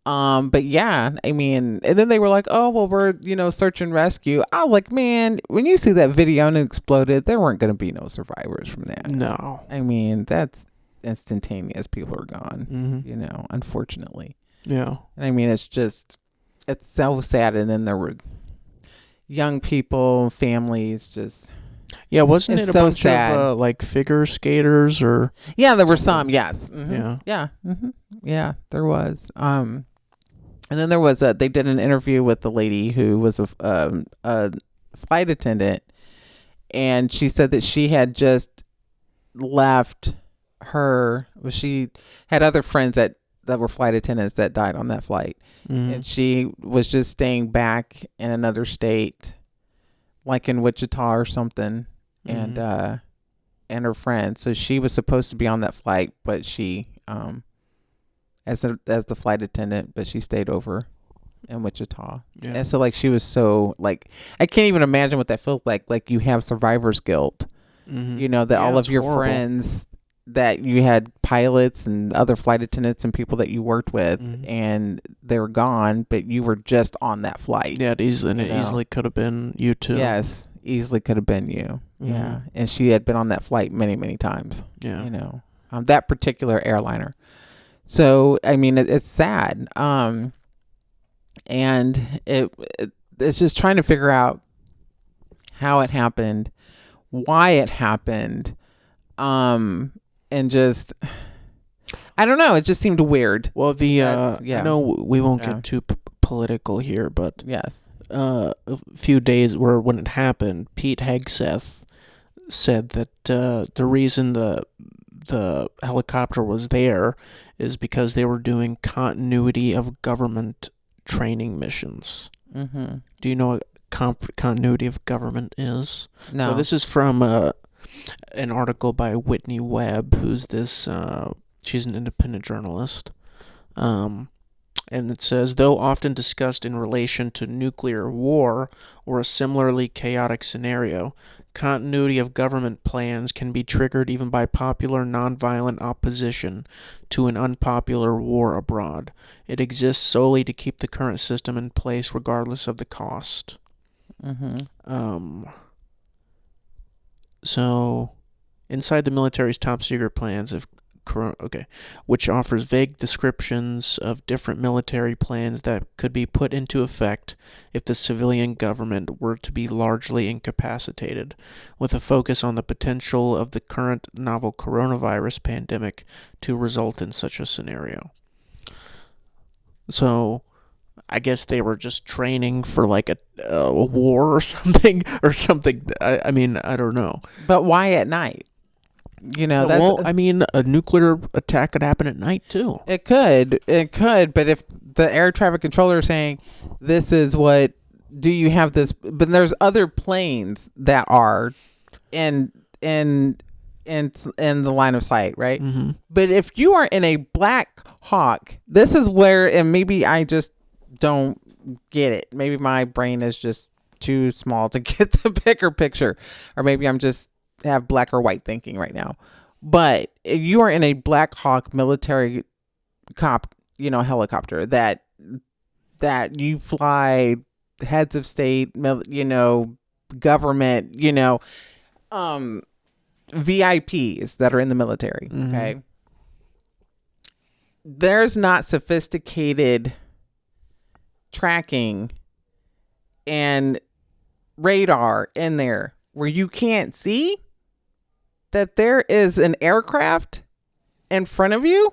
But yeah, I mean, and then they were like, oh, well, we're, search and rescue. I was like, man, when you see that video and it exploded, there weren't going to be no survivors from that. No. I mean, that's instantaneous. People are gone, unfortunately. Yeah. And I mean, it's so sad. And then there were young people, families, just... Yeah, wasn't it a so bunch sad. of like figure skaters or... Yeah, there were some, yes. Yeah. Yeah, there was. And then there was they did an interview with the lady who was a flight attendant, and she said that she had just left she had other friends that were flight attendants that died on that flight. And she was just staying back in another state, like in Wichita or something, and her friends. So she was supposed to be on that flight, but she as the flight attendant, but she stayed over in Wichita. Yeah. And so like she was so like, I can't even imagine what that felt like. Like you have survivor's guilt, that all of your friends that you had, pilots and other flight attendants and people that you worked with, and they were gone, but you were just on that flight. Yeah, it easily could have been you too. Yes, easily could have been you. Yeah, and she had been on that flight many, many times. Yeah, that particular airliner. So I mean, it's sad. And it's just trying to figure out how it happened, why it happened, and just, I don't know. It just seemed weird. Well, I know we won't get too political here, but yes, a few days when it happened, Pete Hegseth said that the reason the helicopter was there is because they were doing continuity of government training missions. Mm-hmm. Do you know what continuity of government is? No. So this is from an article by Whitney Webb, who's this, she's an independent journalist. And it says, though often discussed in relation to nuclear war or a similarly chaotic scenario, continuity of government plans can be triggered even by popular nonviolent opposition to an unpopular war abroad. It exists solely to keep the current system in place regardless of the cost. Mm-hmm. So, inside the military's top secret plans of which offers vague descriptions of different military plans that could be put into effect if the civilian government were to be largely incapacitated, with a focus on the potential of the current novel coronavirus pandemic to result in such a scenario. So, I guess they were just training for like a war or something. I mean, I don't know. But why at night? You know, a nuclear attack could happen at night too. It could, but if the air traffic controller is saying, this is what, do you have this, but there's other planes that are in the line of sight, right? Mm-hmm. But if you are in a Black Hawk, this is where, and maybe I just don't get it. Maybe my brain is just too small to get the bigger picture, or maybe I'm just have black or white thinking right now. But if you are in a Black Hawk military helicopter that you fly heads of state, government, VIPs that are in the military. Mm-hmm. Okay. There's not sophisticated tracking and radar in there where you can't see that there is an aircraft in front of you.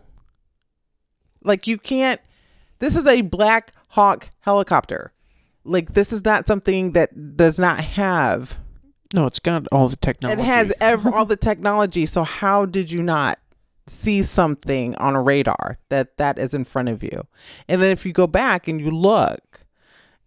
Like, you can't, this is a Black Hawk helicopter. Like, this is not something that does not have. No, it's got all the technology. It has all the technology. So how did you not see something on a radar that is in front of you? And then if you go back and you look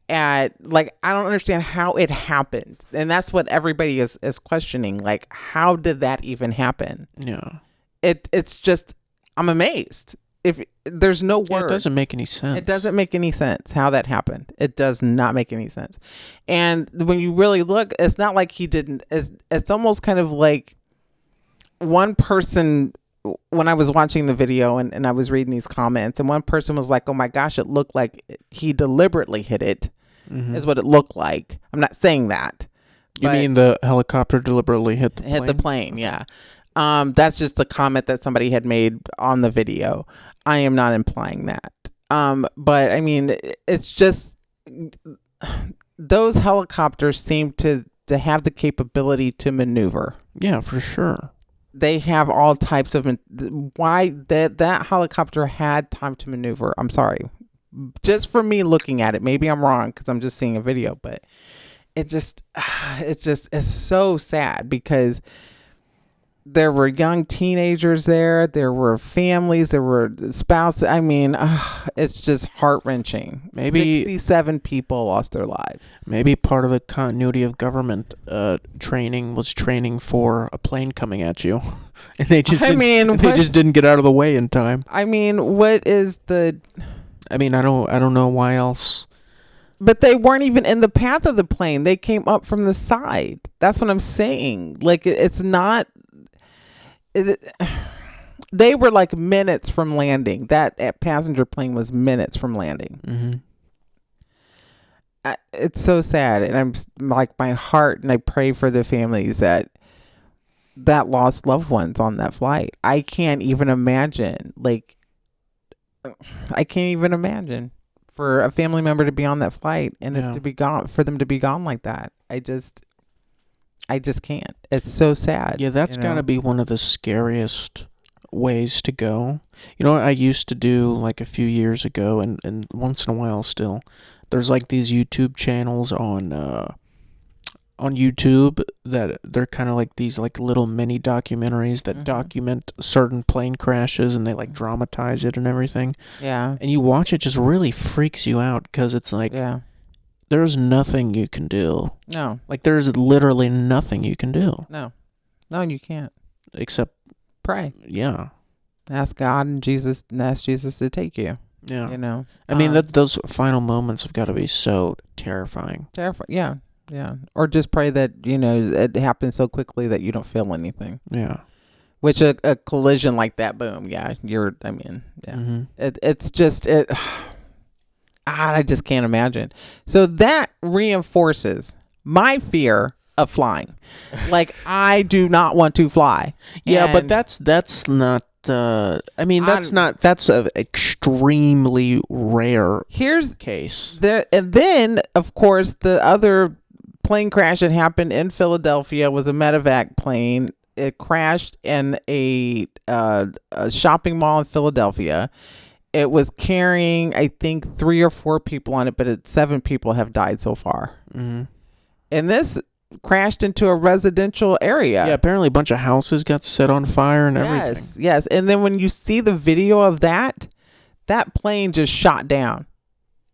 at, like, I don't understand how it happened. And that's what everybody is questioning. Like, how did that even happen? Yeah. It's just, I'm amazed. If there's no words. Yeah, it doesn't make any sense. It doesn't make any sense how that happened. It does not make any sense. And when you really look, it's not like he didn't. It's almost kind of like one person, when I was watching the video and I was reading these comments, and one person was like, oh my gosh, it looked like he deliberately hit it. Mm-hmm. Is what it looked like. I'm not saying that. You mean the helicopter deliberately hit the plane? Hit the plane, yeah. That's just a comment that somebody had made on the video. I am not implying that. But I mean, it's just those helicopters seem to have the capability to maneuver. Yeah, for sure. They have all types of why that helicopter had time to maneuver. I'm sorry. Just for me looking at it, maybe I'm wrong because I'm just seeing a video, but it's so sad because there were young teenagers there were families, there were spouses. I mean, it's just heart-wrenching. Maybe 67 people lost their lives. Maybe part of the continuity of government training was training for a plane coming at you, and they just didn't get out of the way in time. I mean, what is the? I mean, I don't know why else. But they weren't even in the path of the plane. They came up from the side. That's what I'm saying. Like, it's not. They were like minutes from landing. That passenger plane was minutes from landing. Mm-hmm. It's so sad, and I'm like, my heart, and I pray for the families that lost loved ones on that flight. I can't even imagine. Like, I can't even imagine for a family member to be on that flight and it to be gone, for them to be gone like that. I just can't. It's so sad. Yeah, that's got to be one of the scariest ways to go. You know what I used to do like a few years ago, and once in a while still. There's like these YouTube channels on YouTube that they're kind of like these like little mini documentaries that document certain plane crashes, and they like dramatize it and everything. Yeah. And you watch it, just really freaks you out because it's like there's nothing you can do. No. Like there's literally nothing you can do. No, you can't. Except pray. Yeah. Ask God and ask Jesus to take you. Yeah. You know. I mean, those final moments have got to be so terrifying. Terrifying. Yeah. Yeah. Or just pray that, it happens so quickly that you don't feel anything. Yeah. Which a collision like that, boom. Yeah. It's just, I just can't imagine. So that reinforces my fear of flying. Like, I do not want to fly. Yeah, but that's not, that's an extremely rare case. And then, of course, the other plane crash that happened in Philadelphia was a medevac plane. It crashed in a shopping mall in Philadelphia. It was carrying, I think, 3 or 4 people on it, but 7 people have died so far. Mm-hmm. And this crashed into a residential area. Yeah, apparently a bunch of houses got set on fire and everything. Yes. And then when you see the video of that plane just shot down.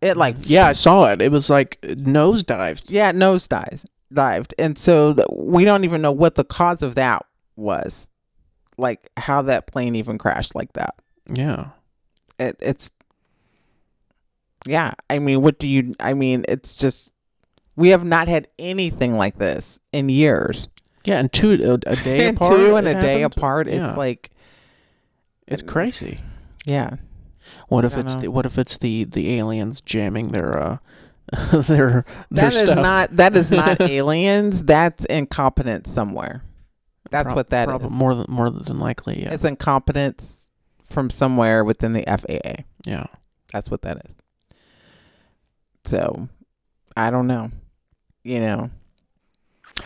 It I saw it. It was like nosedived. Yeah, nosedived. And so we don't even know what the cause of that was. Like how that plane even crashed like that. Yeah. It's I mean, it's just, we have not had anything like this in years. Yeah, and a day apart. A day apart. It's like, it's crazy. Yeah. What if it's the aliens jamming their their stuff? That is not aliens. That's incompetence somewhere. That's what that is. More than likely, yeah. It's incompetence from somewhere within the FAA. Yeah. That's what that is. So, I don't know.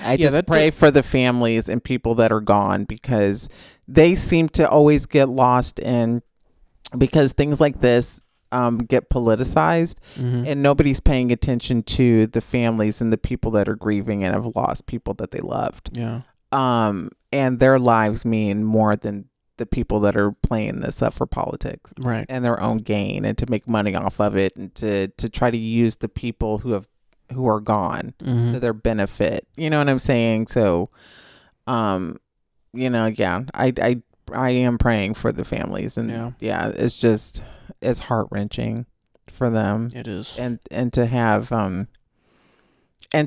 I just pray for the families and people that are gone, because they seem to always get lost in, because things like this get politicized, and nobody's paying attention to the families and the people that are grieving and have lost people that they loved. Yeah. And their lives mean more than the people that are playing this up for politics, right? And their own gain, and to make money off of it, and to try to use the people who are gone to their benefit. You know what I'm saying? So, I am praying for the families, and it's heart-wrenching for them. It is. And to have and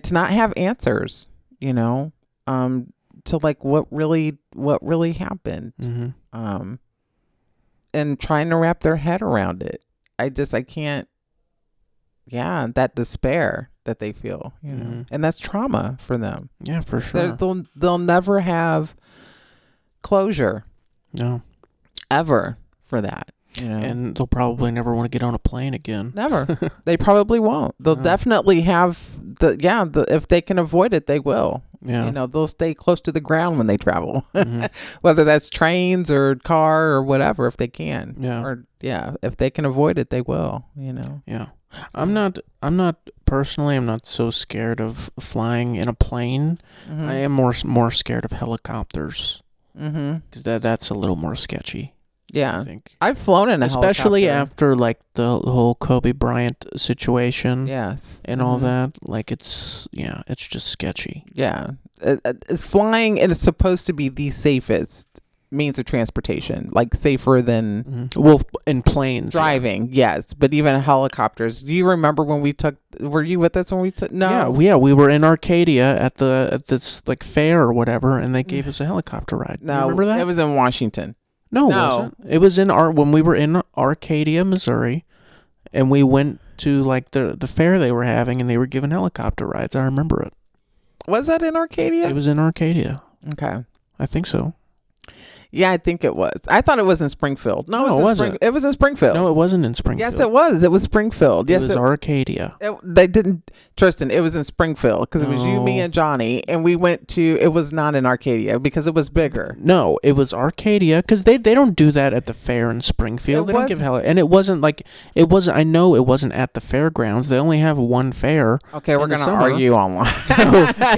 to not have answers, to like what really happened. And trying to wrap their head around it. I can't. Yeah, that despair that they feel, and that's trauma for them. Yeah, for sure. They'll never have closure. No. Ever for that. And they'll probably never want to get on a plane again. Never. They probably won't. They'll definitely have if they can avoid it, they will. Yeah. They'll stay close to the ground when they travel, whether that's trains or car or whatever, if they can. Yeah. Or if they can avoid it, they will. Yeah. So. I'm not personally. I'm not so scared of flying in a plane. I am more scared of helicopters. Because that's a little more sketchy. Yeah, I think. I've flown in a especially helicopter. After like the whole Kobe Bryant situation. Yes, and all that. Like it's just sketchy. Yeah, flying is supposed to be the safest means of transportation, like safer than in planes. Driving, yes, but even helicopters. Do you remember when we took? Were you with us when we took? No. Yeah, we were in Arcadia at this like fair or whatever, and they gave us a helicopter ride. No, you remember that? It was in Washington. No, it wasn't. It was when we were in Arcadia, Missouri, and we went to like the fair they were having, and they were giving helicopter rides. I remember it. Was that in Arcadia? It was in Arcadia. Okay, I think so. Yeah, I think it was. I thought it was in Springfield. No, it wasn't. It was in Springfield. No, it wasn't in Springfield. Yes, it was. It was Springfield. Yes, it was Arcadia. They didn't, Tristan. It was in Springfield because it was you, me, and Johnny, and we went to. It was not in Arcadia because it was bigger. No, it was Arcadia because they don't do that at the fair in Springfield. They don't give and it wasn't like it wasn't. I know it wasn't at the fairgrounds. They only have one fair. Okay, we're gonna argue online. So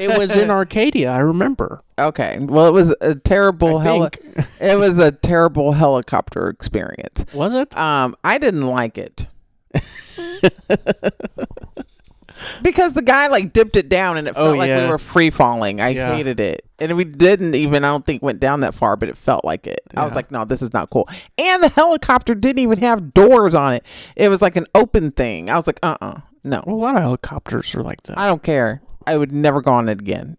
it was in Arcadia. I remember. Okay. Well, it was a terrible it was a terrible helicopter experience. Was it? I didn't like it. Because the guy like dipped it down and it felt like we were free falling. I hated it. And we didn't even, I don't think, went down that far, but it felt like it. Yeah. I was like, no, this is not cool. And the helicopter didn't even have doors on it. It was like an open thing. I was like, no. Well, a lot of helicopters are like that. I don't care. I would never go on it again.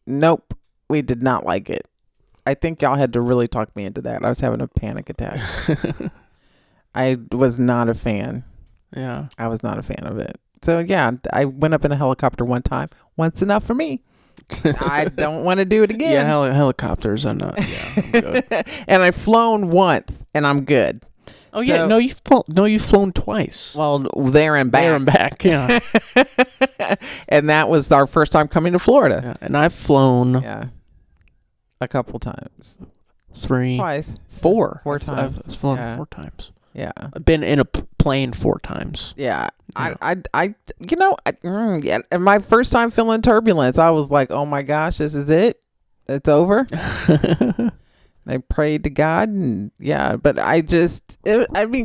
Nope. We did not like it. I think y'all had to really talk me into that. I was having a panic attack. I was not a fan. Yeah. I was not a fan of it. So, yeah, I went up in a helicopter one time. Once enough for me. I don't want to do it again. Yeah, helicopters are not. Yeah, I'm good. And I've flown once, and I'm good. Oh, yeah. You've flown twice. Well, there and back. There and back, yeah. And that was our first time coming to Florida. Yeah, and I've flown. Yeah. A couple times. Twice. Four times. I've flown 4 times. Yeah. I've been in a plane 4 times. Yeah. And my first time feeling turbulence, I was like, oh my gosh, this is it. It's over. I prayed to God, and but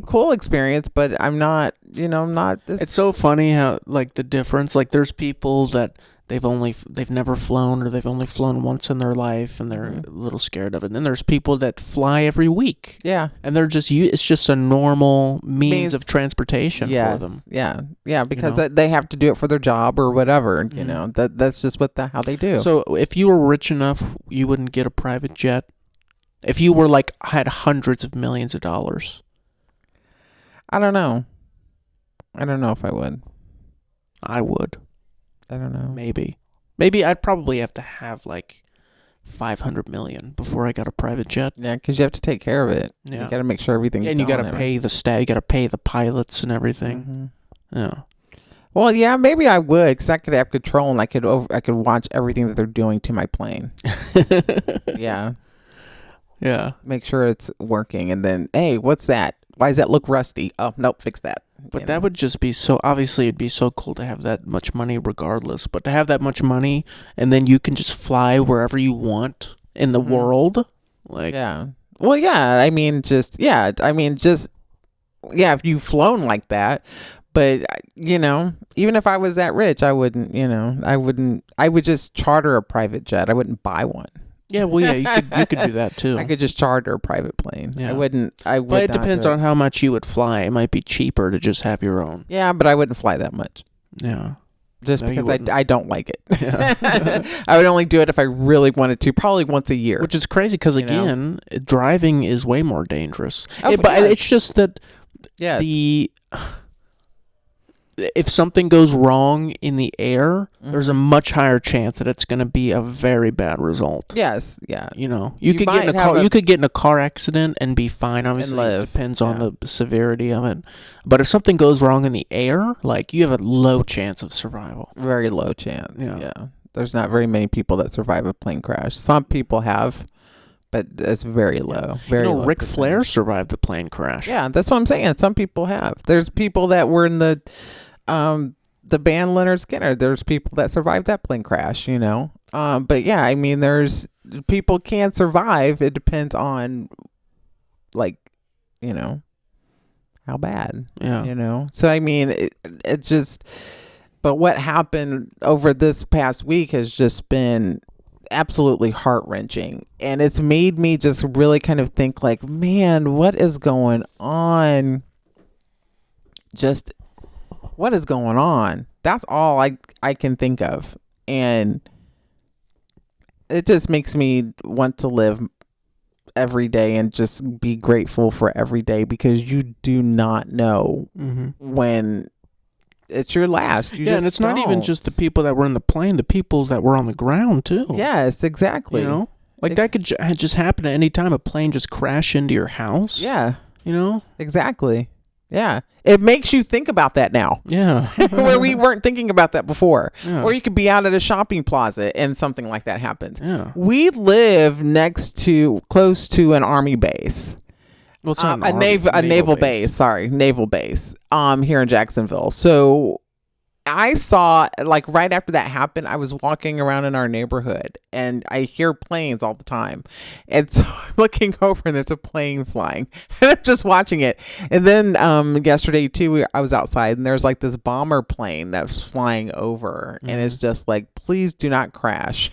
cool experience, but I'm not this. It's so funny how like the difference, like there's people that they've never flown or they've only flown once in their life and they're a little scared of it. And then there's people that fly every week. Yeah. And they're just it's just a normal means of transportation for them. Yeah. Yeah, because they have to do it for their job or whatever, that's just how they do. So if you were rich enough, you wouldn't get a private jet? If you were had hundreds of millions of dollars? I don't know. I don't know if I would. I would. I don't know. Maybe I'd probably have to have like 500 million before I got a private jet. Yeah, because you have to take care of it. Yeah. You got to make sure everything's and you got to pay the staff. You got to pay the pilots and everything. Mm-hmm. Yeah. Well, yeah, maybe I would, because I could have control and I could watch everything that they're doing to my plane. Yeah. Yeah. Make sure it's working, and then, hey, what's that? Why does that look rusty? Oh, nope, fix that. But that would just be so, obviously it'd be so cool to have that much money regardless, but to have that much money and then you can just fly wherever you want in the world. Yeah. Well, yeah, if you've flown like that, but even if I was that rich, I wouldn't, I would just charter a private jet. I wouldn't buy one. Yeah, well, yeah, you could do that too. I could just charter a private plane. Yeah. But it depends on how much you would fly. It might be cheaper to just have your own. Yeah, but I wouldn't fly that much. Yeah. Just because I don't like it. Yeah. I would only do it if I really wanted to, probably once a year. Which is crazy because, again, driving is way more dangerous. Oh, but it's just that if something goes wrong in the air, there's a much higher chance that it's going to be a very bad result. Yes, yeah. You could get in a car. You could get in a car accident and be fine. Obviously, it depends on the severity of it. But if something goes wrong in the air, you have a low chance of survival. Very low chance. Yeah. There's not very many people that survive a plane crash. Some people have, but it's very low. Very low. Ric Flair survived the plane crash. Yeah, that's what I'm saying. Some people have. There's people that were in the band Leonard Skinner. There's people that survived that plane crash, but yeah, there's people can survive. It depends on how bad, so it's just, but what happened over this past week has just been absolutely heart-wrenching, and it's made me just really kind of think man, what is going on? Just what is going on? That's all I can think of. And it just makes me want to live every day and just be grateful for every day, because you do not know when it's your last. And it's not even just the people that were in the plane, the people that were on the ground too. Yes, exactly. Like that could just happen at any time. A plane just crash into your house. Yeah. You know? Exactly. Yeah. It makes you think about that now. Yeah. Where we weren't thinking about that before. Yeah. Or you could be out at a shopping plaza and something like that happens. Yeah. We live close to an army base. Well, it's not a naval base. Sorry, naval base. Here in Jacksonville. So I saw, like, right after that happened, I was walking around in our neighborhood and I hear planes all the time. And so I'm looking over and there's a plane flying and I'm just watching it. And then yesterday too, I was outside and there's like this bomber plane that was flying over and it's just like, please do not crash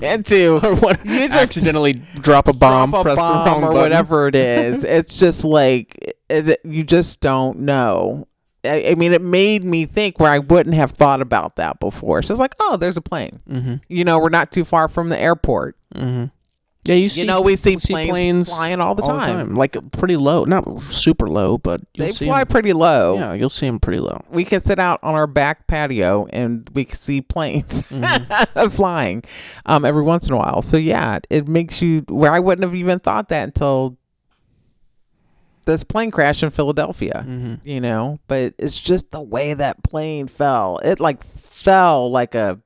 into or what, you just accidentally drop a bomb, press the wrong or button. Whatever it is. It's just like, you just don't know. I mean, it made me think where I wouldn't have thought about that before. So it's like, oh, there's a plane. Mm-hmm. You know, we're not too far from the airport. Mm-hmm. Yeah, we see planes flying all the time. Like pretty low, not super low, but they fly pretty low. Yeah, you'll see them pretty low. We can sit out on our back patio and we can see planes flying every once in a while. So yeah, it makes you where I wouldn't have even thought that until this plane crash in Philadelphia, you know, but it's just the way that plane fell. It like fell like to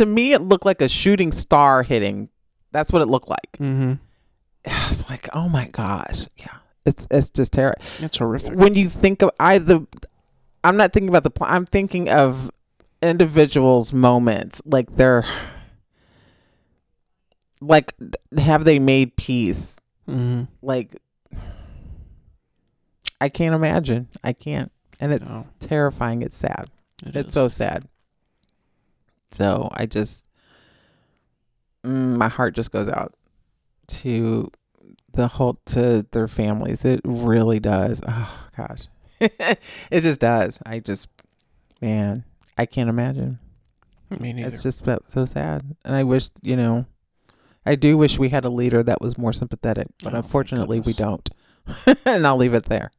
me, it looked like a shooting star hitting. That's what it looked like. Mm-hmm. It's like, oh my gosh. Yeah. It's just terrible. It's horrific. When you think of I'm not thinking about I'm thinking of individuals' moments. Like have they made peace? Mm-hmm. Like, I can't imagine. I can't. And it's terrifying. It's sad. It's so sad. So I just, my heart just goes out to to their families. It really does. Oh gosh. It just does. Man, I can't imagine. Me neither. It's just so sad. And I wish, I do wish we had a leader that was more sympathetic, but unfortunately we don't. And I'll leave it there.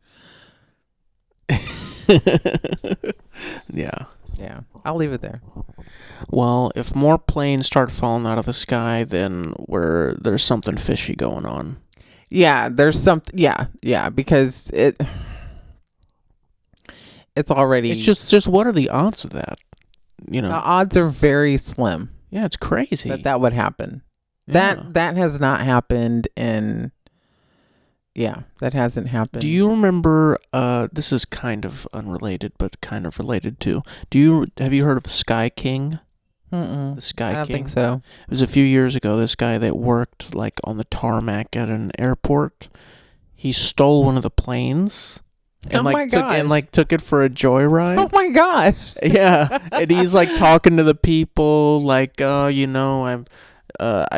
Yeah. I'll leave it there. Well, if more planes start falling out of the sky, then there's something fishy going on. Yeah, there's something. Yeah, because it's already. It's just what are the odds of that? The odds are very slim. Yeah, it's crazy that would happen. Yeah. That has not happened in. Yeah, that hasn't happened. Do you remember? This is kind of unrelated, but kind of related too. Have you heard of Sky King? Mm-mm. The Sky King. I don't think so. It was a few years ago. This guy that worked like on the tarmac at an airport, he stole one of the planes. And took it for a joyride. Oh my gosh! Yeah, and he's like talking to the people, like, I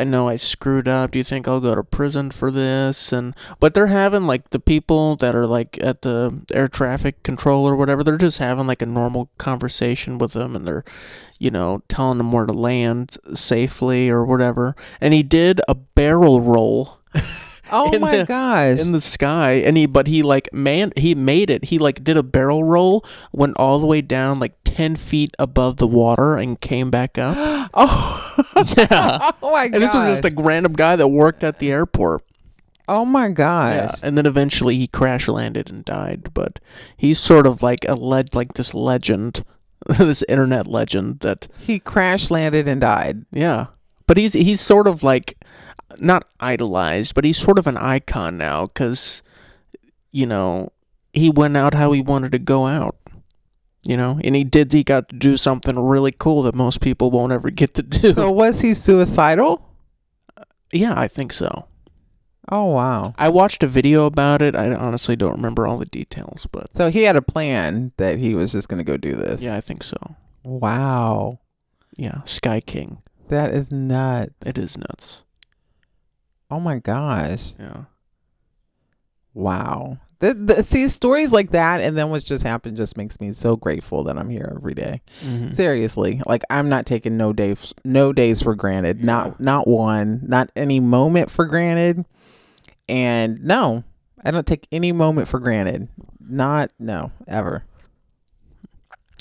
know I screwed up. Do you think I'll go to prison for this? But they're having like the people that are like at the air traffic control or whatever. They're just having like a normal conversation with them, and they're, telling them where to land safely or whatever. And he did a barrel roll. Oh my gosh! In the sky, and he made it. He like did a barrel roll, went all the way down like 10 feet above the water, and came back up. Yeah. Oh my gosh! And this was just a random guy that worked at the airport. Oh my gosh! Yeah. And then eventually he crash landed and died. But he's sort of like this legend, this internet legend that he crash landed and died. Yeah, but he's sort of like. Not idolized, but he's sort of an icon now because, he went out how he wanted to go out, and he got to do something really cool that most people won't ever get to do. So was he suicidal? Yeah, I think so. Oh, wow. I watched a video about it. I honestly don't remember all the details, but. So he had a plan that he was just going to go do this. Yeah, I think so. Wow. Yeah, Sky King. That is nuts. It is nuts. Oh my gosh. Yeah. Wow. See, stories like that and then what's just happened just makes me so grateful that I'm here every day. Mm-hmm. Seriously. Like, I'm not taking no days for granted. Yeah. Not one. Not any moment for granted. And no, I don't take any moment for granted. Ever.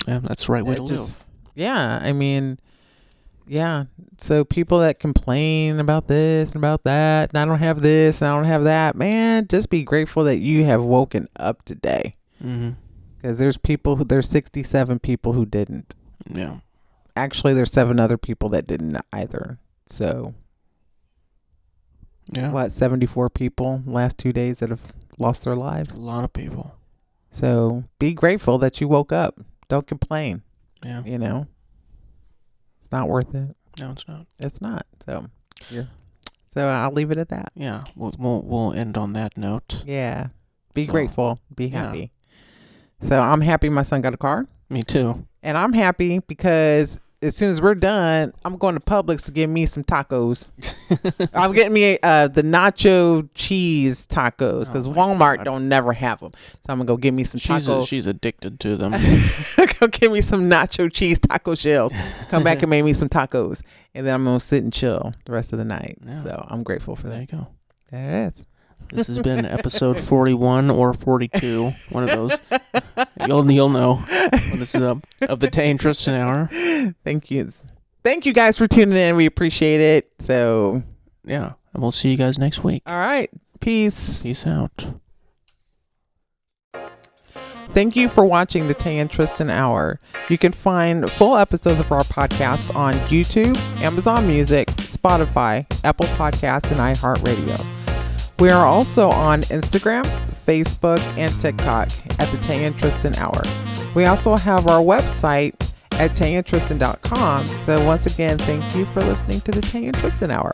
Yeah, that's the right way to live. Yeah, I mean, Yeah. So people that complain about this and about that, and I don't have this and I don't have that, man, just be grateful that you have woken up today. Because there's 67 people who didn't. Yeah. Actually, there's 7 other people that didn't either. So, yeah. 74 people last 2 days that have lost their lives? A lot of people. So be grateful that you woke up. Don't complain. Yeah. It's not worth it. No, it's not. It's not. So, yeah. So I'll leave it at that. Yeah. We'll end on that note. Yeah. Be grateful. Be happy. So I'm happy my son got a car. Me too. And I'm happy because as soon as we're done, I'm going to Publix to get me some tacos. I'm getting me the nacho cheese tacos because Walmart don't never have them. So I'm going to go get me some tacos. She's addicted to them. Go get me some nacho cheese taco shells. Come back and make me some tacos. And then I'm going to sit and chill the rest of the night. Yeah. So I'm grateful for that. There you go. There it is. This has been episode 41 or 42. One of those. You'll know when this is up, of the Tay and Tristan Hour. Thank you. Thank you guys for tuning in. We appreciate it. So, yeah. And we'll see you guys next week. All right. Peace. Peace out. Thank you for watching the Tay and Tristan Hour. You can find full episodes of our podcast on YouTube, Amazon Music, Spotify, Apple Podcasts, and iHeartRadio. We are also on Instagram, Facebook, and TikTok at the Tay and Tristan Hour. We also have our website at tayandtristan.com. So once again, thank you for listening to the Tay and Tristan Hour.